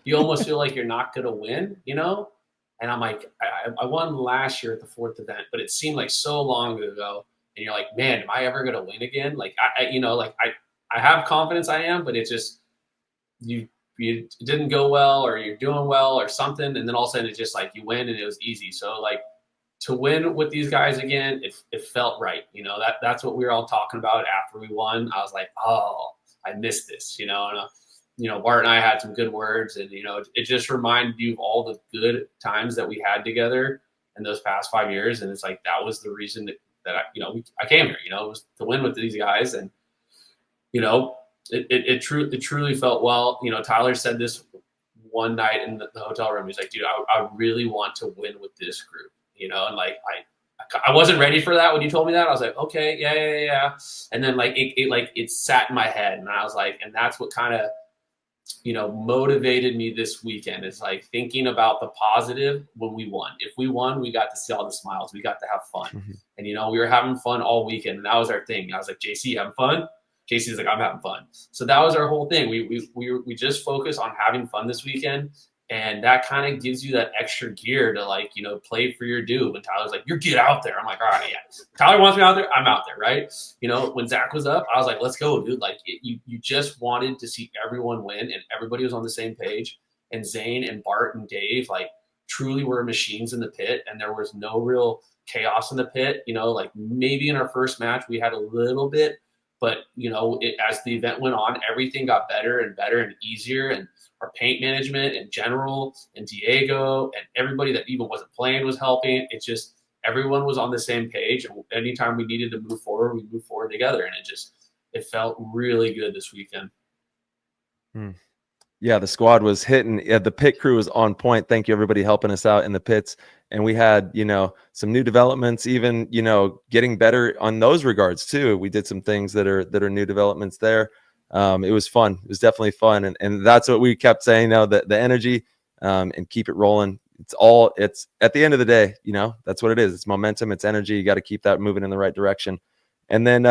You almost feel like you're not going to win, and I'm like, I won last year at the fourth event, but it seemed like so long ago. And you're like, man, am I ever going to win again? Like, I have confidence I am, but it's just, you didn't go well, or you're doing well or something. And then all of a sudden it's just like you win and it was easy. So like to win with these guys again, it felt right. That's what we were all talking about after we won. I was like, oh, I missed this, and Bart and I had some good words, and, it just reminded you of all the good times that we had together in those past 5 years. And it's like, that was the reason that I came here, it was to win with these guys. And, it truly felt well. Tyler said this one night in the hotel room. He's like, dude, I really want to win with this group, and like, I wasn't ready for that when you told me that. I was like, okay, yeah. And then like, it sat in my head, and I was like, and that's what kind of, motivated me this weekend, is like thinking about the positive when we won. If we won, we got to see all the smiles. We got to have fun. Mm-hmm. And, we were having fun all weekend, and that was our thing. I was like, JC, having fun? JC's like, I'm having fun. So that was our whole thing. We just focused on having fun this weekend. And that kind of gives you that extra gear to like, play for your due. When Tyler's like, you get out there. I'm like, all right, yeah. Tyler wants me out there. I'm out there, right? When Zach was up, I was like, let's go, dude. Like you just wanted to see everyone win, and everybody was on the same page. And Zane and Bart and Dave, like, truly were machines in the pit, and there was no real chaos in the pit. Like maybe in our first match we had a little bit, but as the event went on, everything got better and better and easier. And our paint management in general, and Diego, and everybody that even wasn't playing was helping. It's just everyone was on the same page, and anytime we needed to move forward, we moved forward together, and it felt really good this weekend. Yeah, the squad was hitting. Yeah, the pit crew was on point. Thank you, everybody, helping us out in the pits. And we had, some new developments, even, getting better on those regards too. We did some things that are new developments there. It was fun. It was definitely fun. And that's what we kept saying, the energy, and keep it rolling. It's at the end of the day, that's what it is. It's momentum, it's energy. You got to keep that moving in the right direction. And then,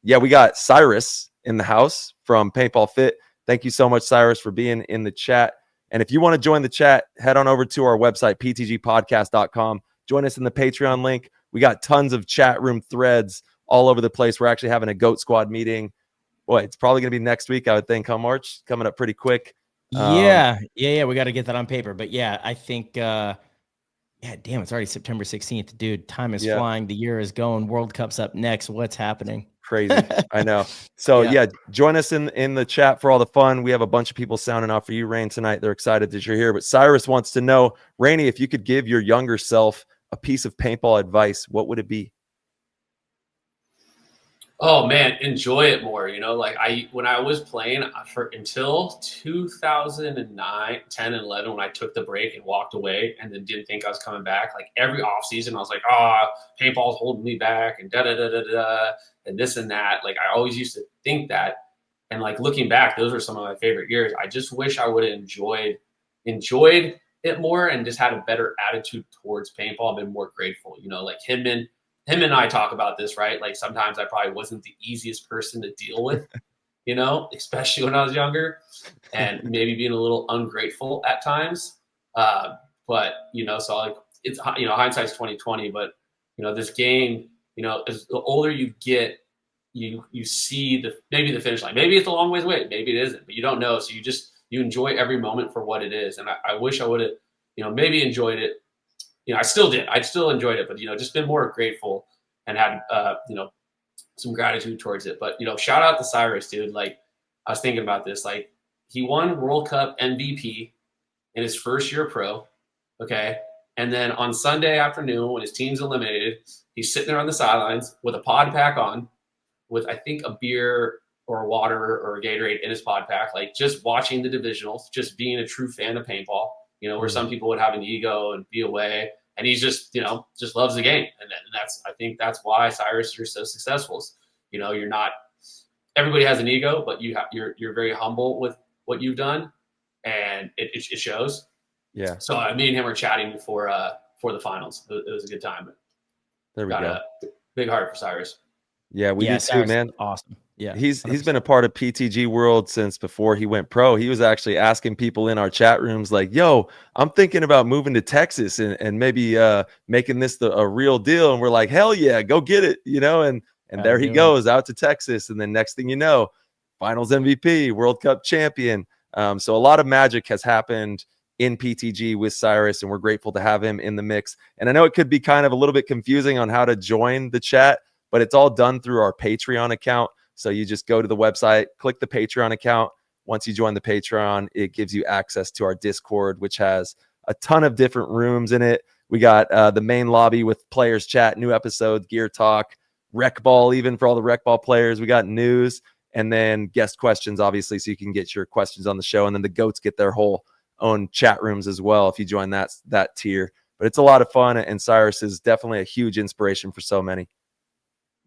we got Cyrus in the house from Paintball Fit. Thank you so much, Cyrus, for being in the chat. And if you want to join the chat, head on over to our website, ptgpodcast.com. Join us in the Patreon link. We got tons of chat room threads all over the place. We're actually having a GOAT Squad meeting. Boy, it's probably going to be next week, I would think, on March, coming up pretty quick. Yeah. We got to get that on paper. But yeah, I think, damn, it's already September 16th. Dude, time is flying. The year is going. World Cup's up next. What's happening? Crazy. I know. So join us in the chat for all the fun. We have a bunch of people sounding off for you, Rain, tonight. They're excited that you're here. But Cyrus wants to know, Rainey, if you could give your younger self a piece of paintball advice, what would it be? Oh man, enjoy it more. Like when I was playing until 2009, 10, and 11, when I took the break and walked away and then didn't think I was coming back, like every off season, I was like, paintball's holding me back and da da da da da and this and that. Like I always used to think that. And like looking back, those were some of my favorite years. I just wish I would have enjoyed it more and just had a better attitude towards paintball. I've been more grateful. Like him and I talk about this, right? Like sometimes I probably wasn't the easiest person to deal with, especially when I was younger, and maybe being a little ungrateful at times. But so like it's hindsight's 2020. But this game, as the older you get, you see maybe the finish line. Maybe it's a long ways away. Maybe it isn't, but you don't know. So you enjoy every moment for what it is. And I wish I would have, maybe enjoyed it. I still did. I still enjoyed it, but just been more grateful and had some gratitude towards it. But shout out to Cyrus, dude. Like I was thinking about this. Like he won World Cup MVP in his first year pro. Okay. And then on Sunday afternoon, when his team's eliminated, he's sitting there on the sidelines with a pod pack on, with I think a beer or a water or a Gatorade in his pod pack, like just watching the divisionals, just being a true fan of paintball, where some people would have an ego and be away. And he's just loves the game. And I think that's why Cyrus, you're so successful. You're not, everybody has an ego, but you're very humble with what you've done, and it shows. Yeah. So me and him were chatting for the finals. It was a good time. There we go. A big heart for Cyrus. Yeah, we do too, man. Awesome. Yeah. He's been a part of PTG world since before he went pro. He was actually asking people in our chat rooms like, yo, I'm thinking about moving to Texas and maybe making this a real deal. And we're like, hell yeah, go get it. And there he goes out to Texas. And then next thing you know, finals MVP, World Cup champion. So a lot of magic has happened in PTG with Cyrus, and we're grateful to have him in the mix. And I know it could be kind of a little bit confusing on how to join the chat, but it's all done through our Patreon account. So you just go to the website, click the Patreon account. Once you join the Patreon, it gives you access to our Discord, which has a ton of different rooms in it. We got the main lobby with players chat, new episodes, gear talk, rec ball, even for all the rec ball players. We got news, and then guest questions, obviously, so you can get your questions on the show. And then the goats get their whole own chat rooms as well if you join that tier. But it's a lot of fun, and Cyrus is definitely a huge inspiration for so many.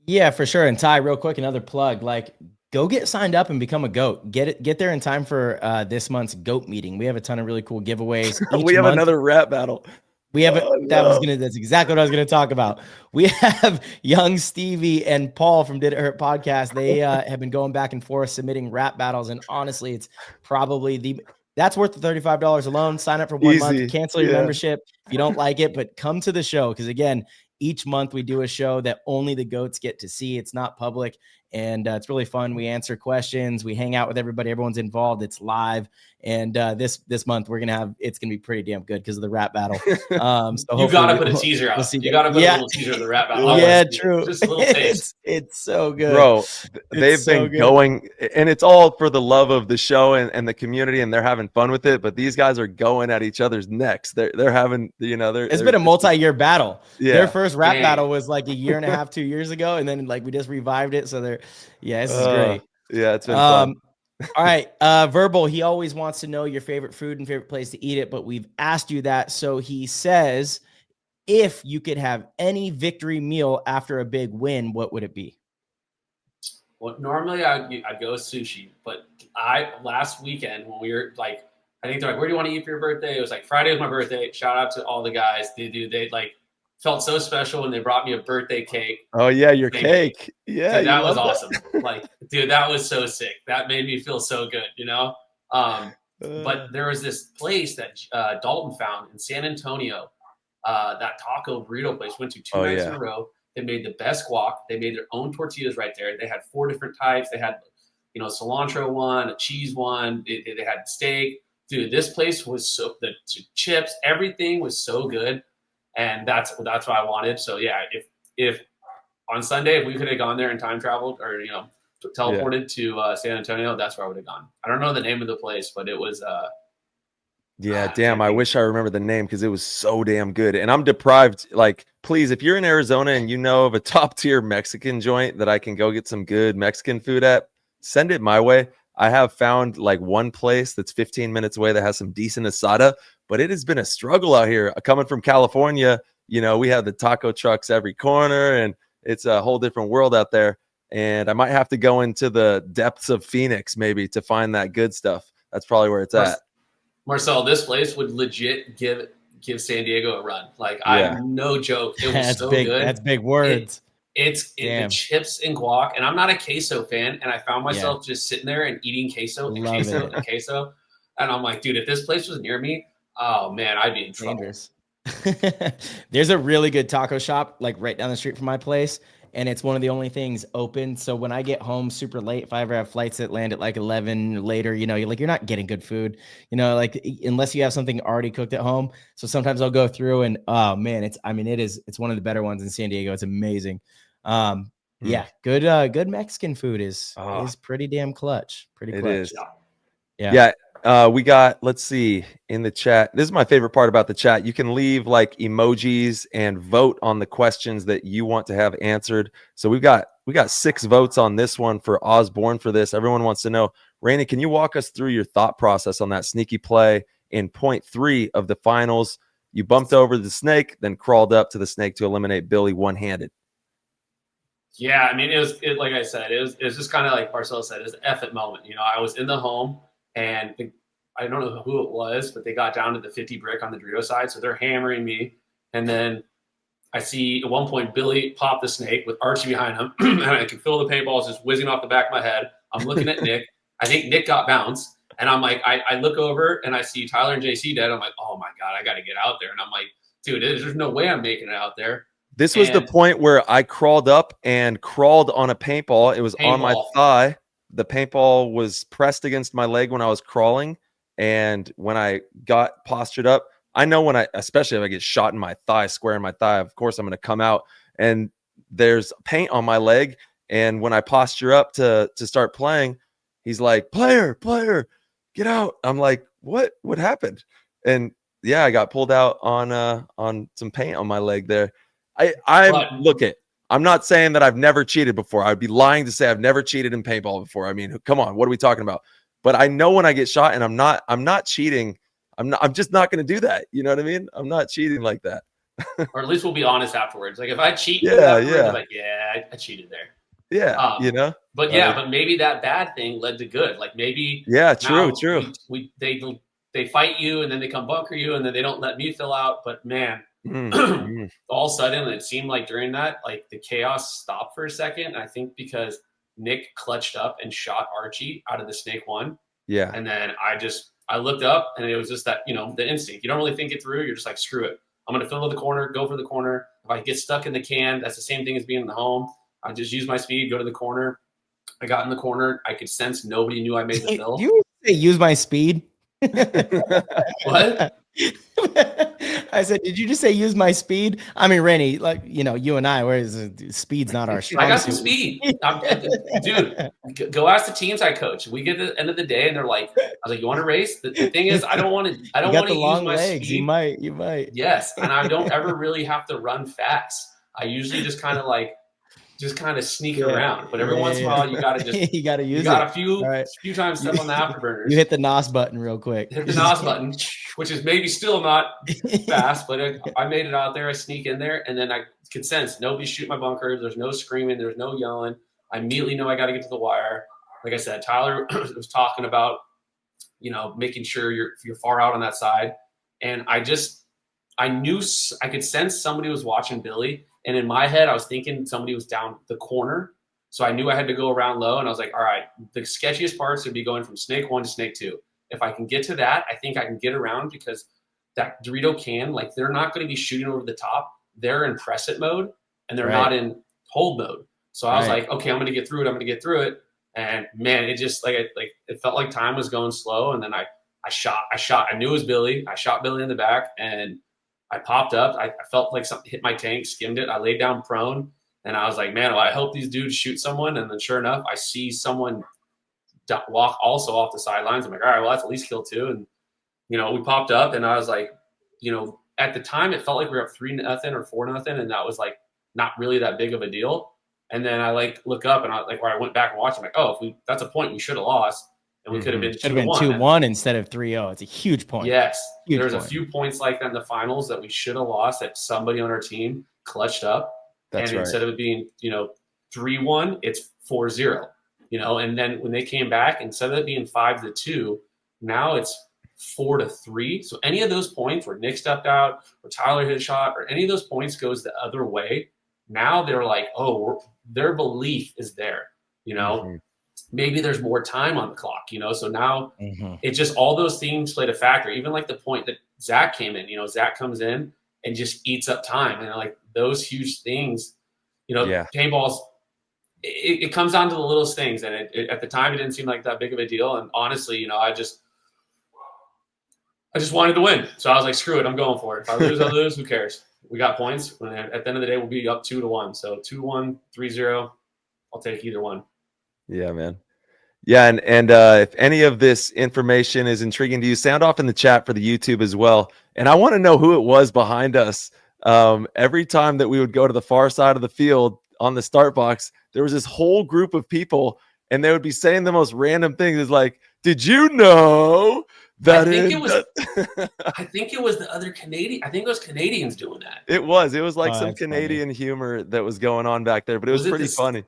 Yeah, for sure. And Ty, real quick, another plug, like go get signed up and become a GOAT. Get there in time for this month's GOAT meeting. We have a ton of really cool giveaways. We have another rap battle. We have that's exactly what I was going to talk about. We have young Stevie and Paul from Did It Hurt podcast. They have been going back and forth submitting rap battles. And honestly, it's probably that's worth the $35 alone. Sign up for 1 month, cancel your membership if you don't like it, but come to the show. Cause again, each month we do a show that only the GOATs get to see. It's not public, and it's really fun. We answer questions. We hang out with everybody. Everyone's involved. It's live. And this month it's gonna be pretty damn good because of the rap battle. So you gotta put a teaser out. You gotta put a little teaser of the rap battle. Yeah, true. Just a little taste. It's so good, bro. They've been going, and it's all for the love of the show and the community, and they're having fun with it. But these guys are going at each other's necks. They're having, it's been a multi-year battle. Yeah. Their first rap battle was like a year and a half, 2 years ago, and then like we just revived it. So this is great. Yeah, it's been fun. All right. Verbal, he always wants to know your favorite food and favorite place to eat it, but we've asked you that. So he says, if you could have any victory meal after a big win, what would it be? Well, normally I'd go sushi, but last weekend when we were like, I think they're like, where do you want to eat for your birthday? It was like Friday was my birthday. Shout out to all the guys. They like felt so special when they brought me a birthday cake. Oh yeah, your cake. Yeah, dude, that was awesome. Like, dude, that was so sick. That made me feel so good, But there was this place that Dalton found in San Antonio, that taco burrito place. Went to two nights in a row. They made the best guac. They made their own tortillas right there. They had 4 different types. They had, cilantro one, a cheese one. They had steak. Dude, this place was the chips, everything was so good. And that's what I wanted. So yeah, if on Sunday, if we could have gone there and time traveled or, teleported to San Antonio, that's where I would have gone. I don't know the name of the place, but it was Yeah, damn. I wish I remember the name because it was so damn good. And I'm deprived. Like, please, if you're in Arizona and you know of a top tier Mexican joint that I can go get some good Mexican food at, send it my way. I have found like one place that's 15 minutes away that has some decent asada, but it has been a struggle out here. Coming from California, you know, we have the taco trucks every corner and it's a whole different world out there. And I might have to go into the depths of Phoenix maybe to find that good stuff. That's probably where it's at. Marcel, this place would legit give San Diego a run. Like, I'm no joke. It was That's so big. good. That's big words. It's the chips and guac, and I'm not a queso fan, and I found myself just sitting there and eating queso and queso and queso, and I'm like, dude, if this place was near me, oh man, I'd be in trouble. Dangerous. There's a really good taco shop like right down the street from my place, and it's one of the only things open. So when I get home super late, if I ever have flights that land at like 11 or later, you know, you're not getting good food, you know, like unless you have something already cooked at home. So sometimes I'll go through and oh man, it's one of the better ones in San Diego. It's amazing. Yeah, good Mexican food is pretty damn clutch. Pretty clutch. It is. Yeah. We got, let's see, in the chat. This is my favorite part about the chat. You can leave like emojis and vote on the questions that you want to have answered. So we got 6 votes on this one for Osborne for this. Everyone wants to know, Raney, can you walk us through your thought process on that sneaky play in point 3 of the finals? You bumped over the snake, then crawled up to the snake to eliminate Billy one-handed. Yeah, I mean, it was like I said, it was just kind of like Marcel said, it was an effort moment. You know, I was in the home. And I don't know who it was, but they got down to the 50 brick on the Dorito side. So they're hammering me. And then I see at one point Billy pop the snake with Archie behind him. And I can feel the paintballs just whizzing off the back of my head. I'm looking at Nick. I think Nick got bounced. And I'm like, I look over and I see Tyler and JC dead. I'm like, oh my God, I got to get out there. And I'm like, dude, there's no way I'm making it out there. This was the point where I crawled up and crawled on a paintball. It was on my thigh. The paintball was pressed against my leg when I was crawling. And when I got postured up, I know especially if I get shot in my thigh, square in my thigh, of course I'm going to come out and there's paint on my leg. And when I posture up to start playing, he's like, player, get out. I'm like, what happened? And yeah, I got pulled out on some paint on my leg there. I'm not saying that I've never cheated before. I'd be lying to say I've never cheated in paintball before. I mean, come on, what are we talking about? But I know when I get shot and I'm not cheating. I'm just not going to do that. You know what I mean? I'm not cheating like that. Or at least we'll be honest afterwards. Like if I cheat, I'm like, I cheated there. Yeah, you know. But but maybe that bad thing led to good. Like maybe true. They fight you and then they come bunker you and then they don't let me fill out. But man. All of a sudden it seemed like during that, like the chaos stopped for a second. And I think because Nick clutched up and shot Archie out of the snake one. Yeah. And then I looked up and it was just that, you know, the instinct. You don't really think it through. You're just like, screw it. I'm going to fill the corner, go for the corner. If I get stuck in the can, that's the same thing as being in the home. I just use my speed, go to the corner. I got in the corner. I could sense nobody knew I made the fill. Do you say use my speed? What? I said, did you just say use my speed? I mean, Raney, like, you know, you and I, speed's not our strong I got some suit. speed. Dude, go ask the teams I coach. We get to the end of the day and they're like, I was like, you want to race? The thing is, I don't want to use my legs. speed. You might. Yes. And I don't ever really have to run fast. I usually just kind of sneak around, but every once in a while you gotta use it. A few times step on the afterburners. You hit the NOS button real quick. Hit the NOS button, which is maybe still not fast, but I made it out there. I sneak in there, and then I could sense nobody's shooting my bunker. There's no screaming. There's no yelling. I immediately know I got to get to the wire. Like I said, Tyler was talking about, you know, making sure you're far out on that side, and I knew I could sense somebody was watching Billy. And in my head, I was thinking somebody was down the corner. So I knew I had to go around low. And I was like, all right, the sketchiest parts would be going from snake 1 to snake 2. If I can get to that, I think I can get around because that Dorito can, like, they're not going to be shooting over the top. They're in press it mode and they're not in hold mode. So I was like, okay, I'm going to get through it. And man, it just it felt like time was going slow. And then I shot. I knew it was Billy. I shot Billy in the back and I popped up. I felt like something hit my tank, skimmed it. I laid down prone, and I was like, man, well, I hope these dudes shoot someone. And then sure enough, I see someone walk also off the sidelines. I'm like, all right, well, that's at least kill 2. And we popped up, and I was like, at the time it felt like we were up 3-0 or 4-0, and that was like not really that big of a deal. And then I look up, and I went back and watched, I'm like, oh, that's a point we should have lost, and we could have been 2-1 instead of 3-0. It's a huge point. Yes, huge there's point. a few points like that in the finals that we should have lost that somebody on our team clutched up. That's and right. Instead of it being 3-1, it's 4-0. And then when they came back, instead of it being 5-2, now it's 4-3. So any of those points where Nick stepped out or Tyler hit a shot or any of those points goes the other way, now they're like, their belief is there. Maybe there's more time on the clock. So now it's just all those things played a factor. Even like the point that Zach came in. Zach comes in and just eats up time, and like those huge things. Paintballs. It comes down to the littlest things, and at the time it didn't seem like that big of a deal. And honestly, I just wanted to win, so I was like, screw it, I'm going for it. If I lose, I lose. Who cares? We got points. At the end of the day, we'll be up 2-1. So 2-1, 3-0. I'll take either one. Yeah, man. Yeah, and if any of this information is intriguing to you, sound off in the chat for the YouTube as well. And I want to know who it was behind us. Every time that we would go to the far side of the field on the start box, there was this whole group of people, and they would be saying the most random things. It's like, did you know that? I think it was the other Canadian. I think it was Canadians doing that. It was like some Canadian humor that was going on back there, but it was pretty funny.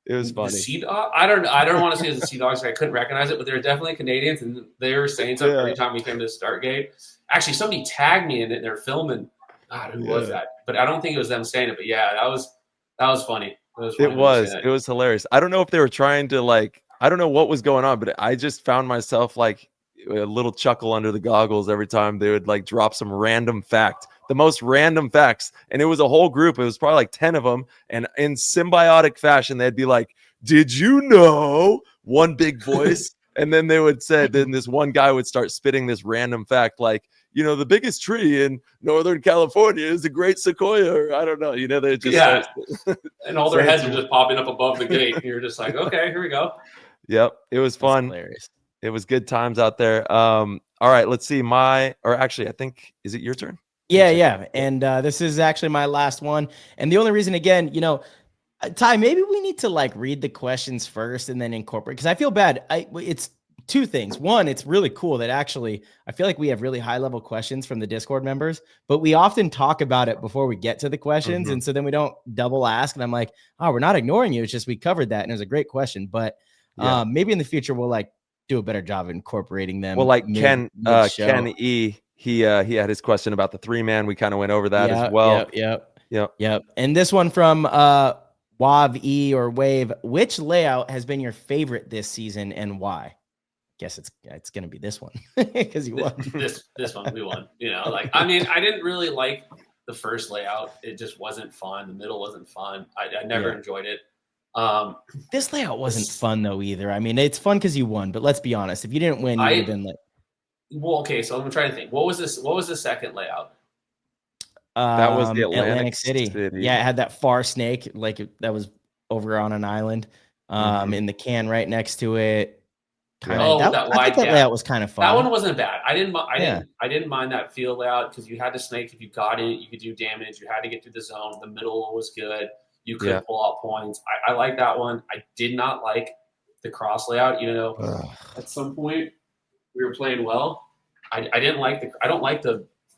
It was funny. Sea Dog? I don't want to say it was the Sea Dogs. I couldn't recognize it, but they were definitely Canadians, and they were saying something every time we came to the start gate. Actually, somebody tagged me in it. They're filming. God, who was that? But I don't think it was them saying it. But yeah, that was funny. It was hilarious. I don't know if they were trying to I don't know what was going on, but I just found myself like a little chuckle under the goggles every time they would drop some random fact. The most random facts, and it was a whole group. It was probably 10 of them, and in symbiotic fashion, they'd be like, "Did you know?" One big voice, and then they would say, then this one guy would start spitting this random fact, like, the biggest tree in Northern California is the Great Sequoia. Or I don't know. They just and all their heads are just popping up above the gate. And you're just like, okay, here we go. Yep, it was fun. Hilarious. It was good times out there. All right, let's see. I think, is it your turn? Yeah. And this is actually my last one. And the only reason, again, Ty, maybe we need to read the questions first and then incorporate, because I feel bad. It's two things. One, it's really cool that actually I feel like we have really high level questions from the Discord members, but we often talk about it before we get to the questions. And so then we don't double ask. And I'm like, oh, we're not ignoring you. It's just we covered that. And it was a great question. But maybe in the future, we'll do a better job of incorporating them. Well, Ken E., he had his question about the 3-man. We kind of went over that as well. Yep. And this one from Wav E or Wave, which layout has been your favorite this season and why? Guess it's going to be this one because you won. This one we won. I didn't really like the first layout. It just wasn't fun. The middle wasn't fun. I never enjoyed it. This layout wasn't fun though either. I mean, it's fun because you won, but let's be honest. If you didn't win, you would have been like. Well, okay, so I'm trying to think. What was the second layout? That was the Atlantic City. Yeah, it had that far snake, that was over on an island. In the can right next to it. That layout was kind of fun. That one wasn't bad. I didn't mind that field layout because you had the snake. If you got it, you could do damage. You had to get through the zone. The middle was good. You could pull out points. I like that one. I did not like the cross layout. At some point we were playing well. I don't like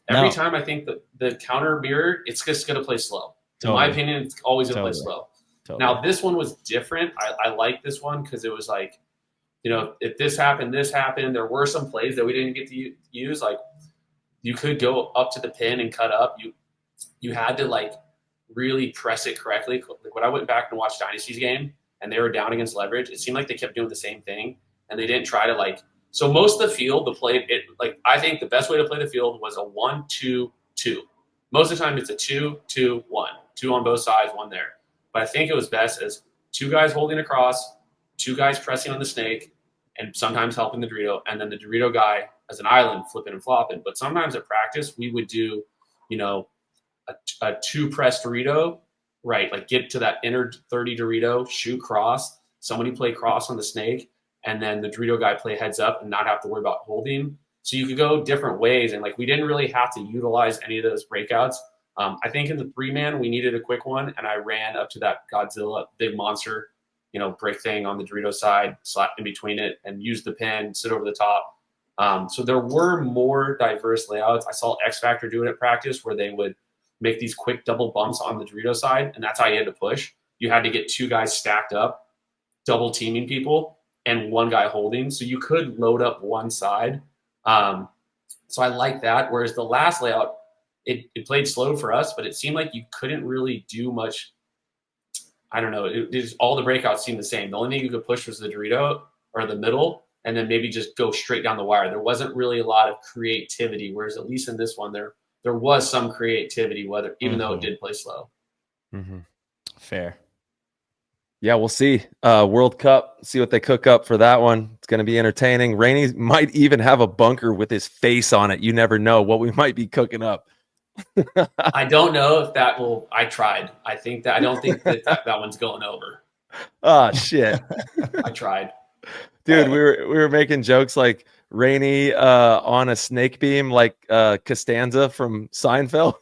every time I think the counter mirror, it's just going to play slow. In my opinion, it's always going to play slow. Now this one was different. I like this one because it was if this happened, there were some plays that we didn't get to use. You could go up to the pin and cut up. You had to really press it correctly. When I went back and watched Dynasty's game and they were down against leverage, it seemed like they kept doing the same thing and they didn't try to so most of the field, I think the best way to play the field was a 1-2-2. Most of the time it's a 2-2-1, 2 on both sides, 1 there. But I think it was best as 2 guys holding across, 2 guys pressing on the snake, and sometimes helping the Dorito, and then the Dorito guy as an island flipping and flopping. But sometimes at practice we would do, a 2 press Dorito, right? Get to that inner 30 Dorito, shoot cross, somebody play cross on the snake, and then the Dorito guy play heads up and not have to worry about holding. So you could go different ways. And like, we didn't really have to utilize any of those breakouts. I think in the 3-man, we needed a quick one. And I ran up to that Godzilla big monster, brick thing on the Dorito side, slapped in between it and used the pin, sit over the top. So there were more diverse layouts. I saw X Factor do it at practice where they would make these quick double bumps on the Dorito side. And that's how you had to push. You had to get 2 guys stacked up, double teaming people, and 1 guy holding. So you could load up one side. So I like that. Whereas the last layout, it played slow for us, but it seemed like you couldn't really do much. I don't know. All the breakouts seemed the same. The only thing you could push was the Dorito or the middle, and then maybe just go straight down the wire. There wasn't really a lot of creativity, whereas at least in this one, there was some creativity, even though it did play slow. Mm-hmm. Fair. Yeah, we'll see. World Cup, see what they cook up for that one. It's going to be entertaining. Raney might even have a bunker with his face on it. You never know what we might be cooking up. I don't know if that will. I tried. I don't think that one's going over. Oh shit! I tried, dude. We were making jokes like Raney on a snake beam, like Costanza from Seinfeld,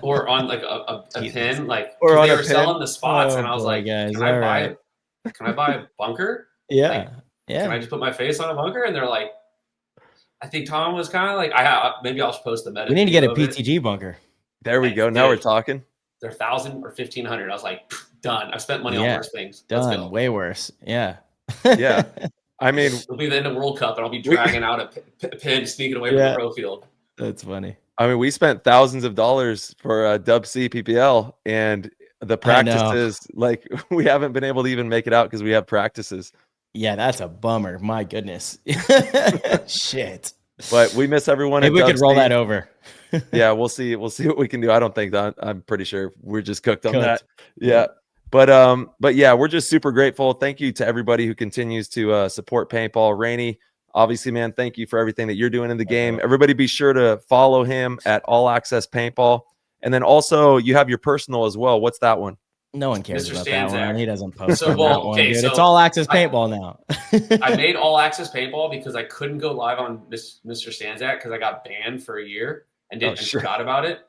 or on like a pin, like or on they a were pin. selling the spots, and I was boy, like, guys, "Can I buy a bunker? Yeah, Like, yeah. Can I just put my face on a bunker?" And they're like, I think Tom was kind of like, maybe I'll post the meta. We need to get a PTG bunker. There we go. Now we're talking. They're 1,000 or 1,500. I was like, done. I've spent money on worse things. Let's Done. go. Way worse. Yeah. Yeah. I mean, it'll be the end of World Cup, and I'll be dragging out a pin, sneaking away from the pro field. That's funny. I mean, we spent thousands of dollars for Dub C PPL, and the practices, like, we haven't been able to even make it out because we have practices. Yeah, that's a bummer. My goodness. Shit. But we miss everyone. Maybe we could roll that over. Yeah, we'll see. We'll see what we can do. I don't think that. I'm pretty sure we're just cooked on that. Yeah. But yeah, we're just super grateful. Thank you to everybody who continues to support paintball. Raney, obviously, man, thank you for everything that you're doing in the game. Everybody be sure to follow him at All Access Paintball. And then also you have your personal as well. What's that one? No one cares Mr. about Stanczak. that one. He doesn't post So, on well, that one, okay, dude. so it's All Access Paintball now. I made All Access Paintball because I couldn't go live on Mr. Stanczak because I got banned for a year and forgot about it.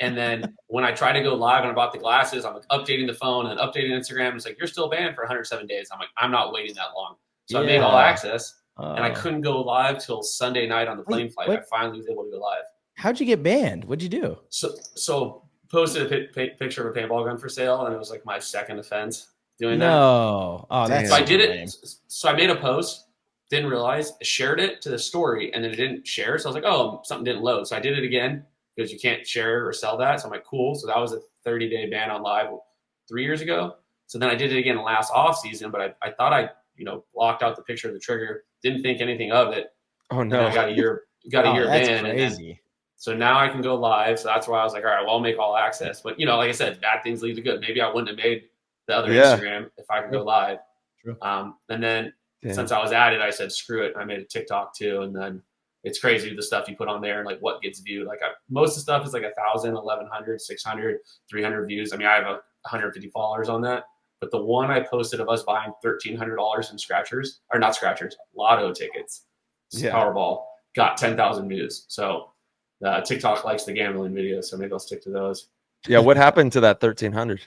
And then when I tried to go live and I bought the glasses, I'm like updating the phone and updating Instagram. It's like, you're still banned for 107 days. I'm like, I'm not waiting that long. So I made All Access, and I couldn't go live till Sunday night on the plane flight. I finally was able to go live. How'd you get banned? What'd you do? So posted a picture of a paintball gun for sale, and it was like my second offense doing that. No. Oh, that's so I did it. So I made a post, didn't realize, shared it to the story, and then it didn't share. So I was like, oh, something didn't load. So I did it again because you can't share or sell that. So I'm like, cool. So that was a 30-day ban on live 3 years ago. So then I did it again last off season, but I thought I blocked out the picture of the trigger, didn't think anything of it. Oh no. I got a year ban. Crazy. So now I can go live. So that's why I was like, all right, well, I'll make All Access. But, like I said, bad things lead to good. Maybe I wouldn't have made the other Instagram if I could go live. True. And then since I was at it, I said, screw it. I made a TikTok too. And then it's crazy the stuff you put on there and like what gets viewed. Like most of the stuff is like 1,000, 1,100, 600, 300 views. I mean, I have 150 followers on that. But the one I posted of us buying $1,300 in scratchers, or not scratchers, lotto tickets, Powerball, got 10,000 views. So TikTok likes the gambling videos, so maybe I'll stick to those. Yeah, what happened to that 1,300?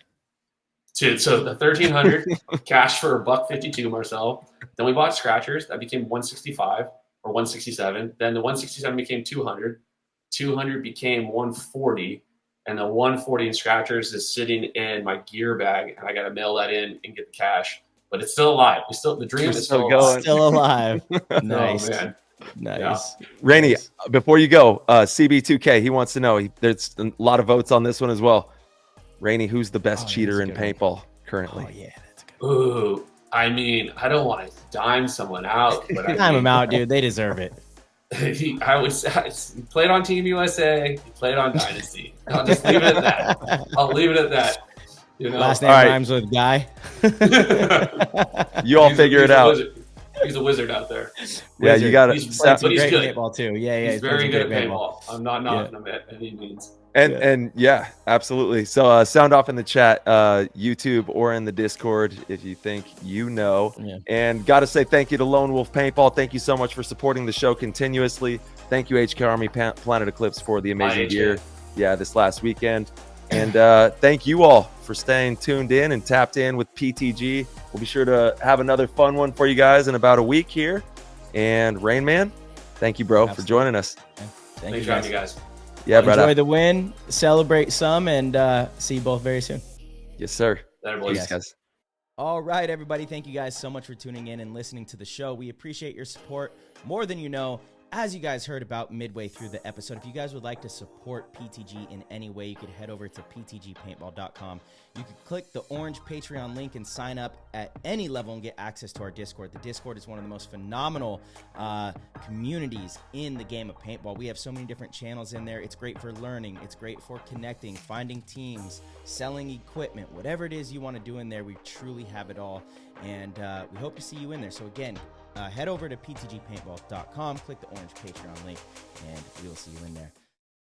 So the 1,300 cash for $1.52, Marcel. Then we bought scratchers. That became 165 or 167. Then the 167 became 200. 200 became 140. And the 140 in scratchers is sitting in my gear bag, and I got to mail that in and get the cash. But it's still alive. The dream is still going. Still alive. Nice. Oh, man. Nice. Yeah. Raney, before you go, CB2K, he wants to know, there's a lot of votes on this one as well. Raney, who's the best cheater in paintball currently? Oh, yeah. That's good. Ooh, I mean, I don't want to dime someone out, but Dime them out, dude. They deserve it. He played on Team USA. He played on Dynasty. I'll just leave it at that. I'll leave it at that. Last name rhymes with Guy. You all figure it out. He's a wizard out there. Yeah, Wizard. you got it. But he's great good. paintball too. Yeah, He's very good at paintball. I'm not knocking him at any means. And yeah, absolutely. So sound off in the chat, YouTube or in the Discord if you think you know. Yeah. And got to say thank you to Lone Wolf Paintball. Thank you so much for supporting the show continuously. Thank you HK Army Planet Eclipse for the amazing gear. Yeah, this last weekend. And thank you all for staying tuned in and tapped in with PTG. We'll be sure to have another fun one for you guys in about a week here. And Rain Man, thank you, bro, for joining us. Thank Thanks for having you guys. Yeah, brother. Enjoy the win, celebrate some, and see you both very soon. Yes, sir. Later, boys. Peace, guys. All right, everybody. Thank you guys so much for tuning in and listening to the show. We appreciate your support more than you know. As you guys heard about midway through the episode, if you guys would like to support PTG in any way, you could head over to ptgpaintball.com. You could click the orange Patreon link and sign up at any level and get access to our Discord. The Discord is one of the most phenomenal communities in the game of paintball. We have so many different channels in there. It's great for learning. It's great for connecting, finding teams, selling equipment, whatever it is you want to do in there. We truly have it all, and we hope to see you in there. So again, head over to ptgpaintball.com, click the orange Patreon link, and we will see you in there.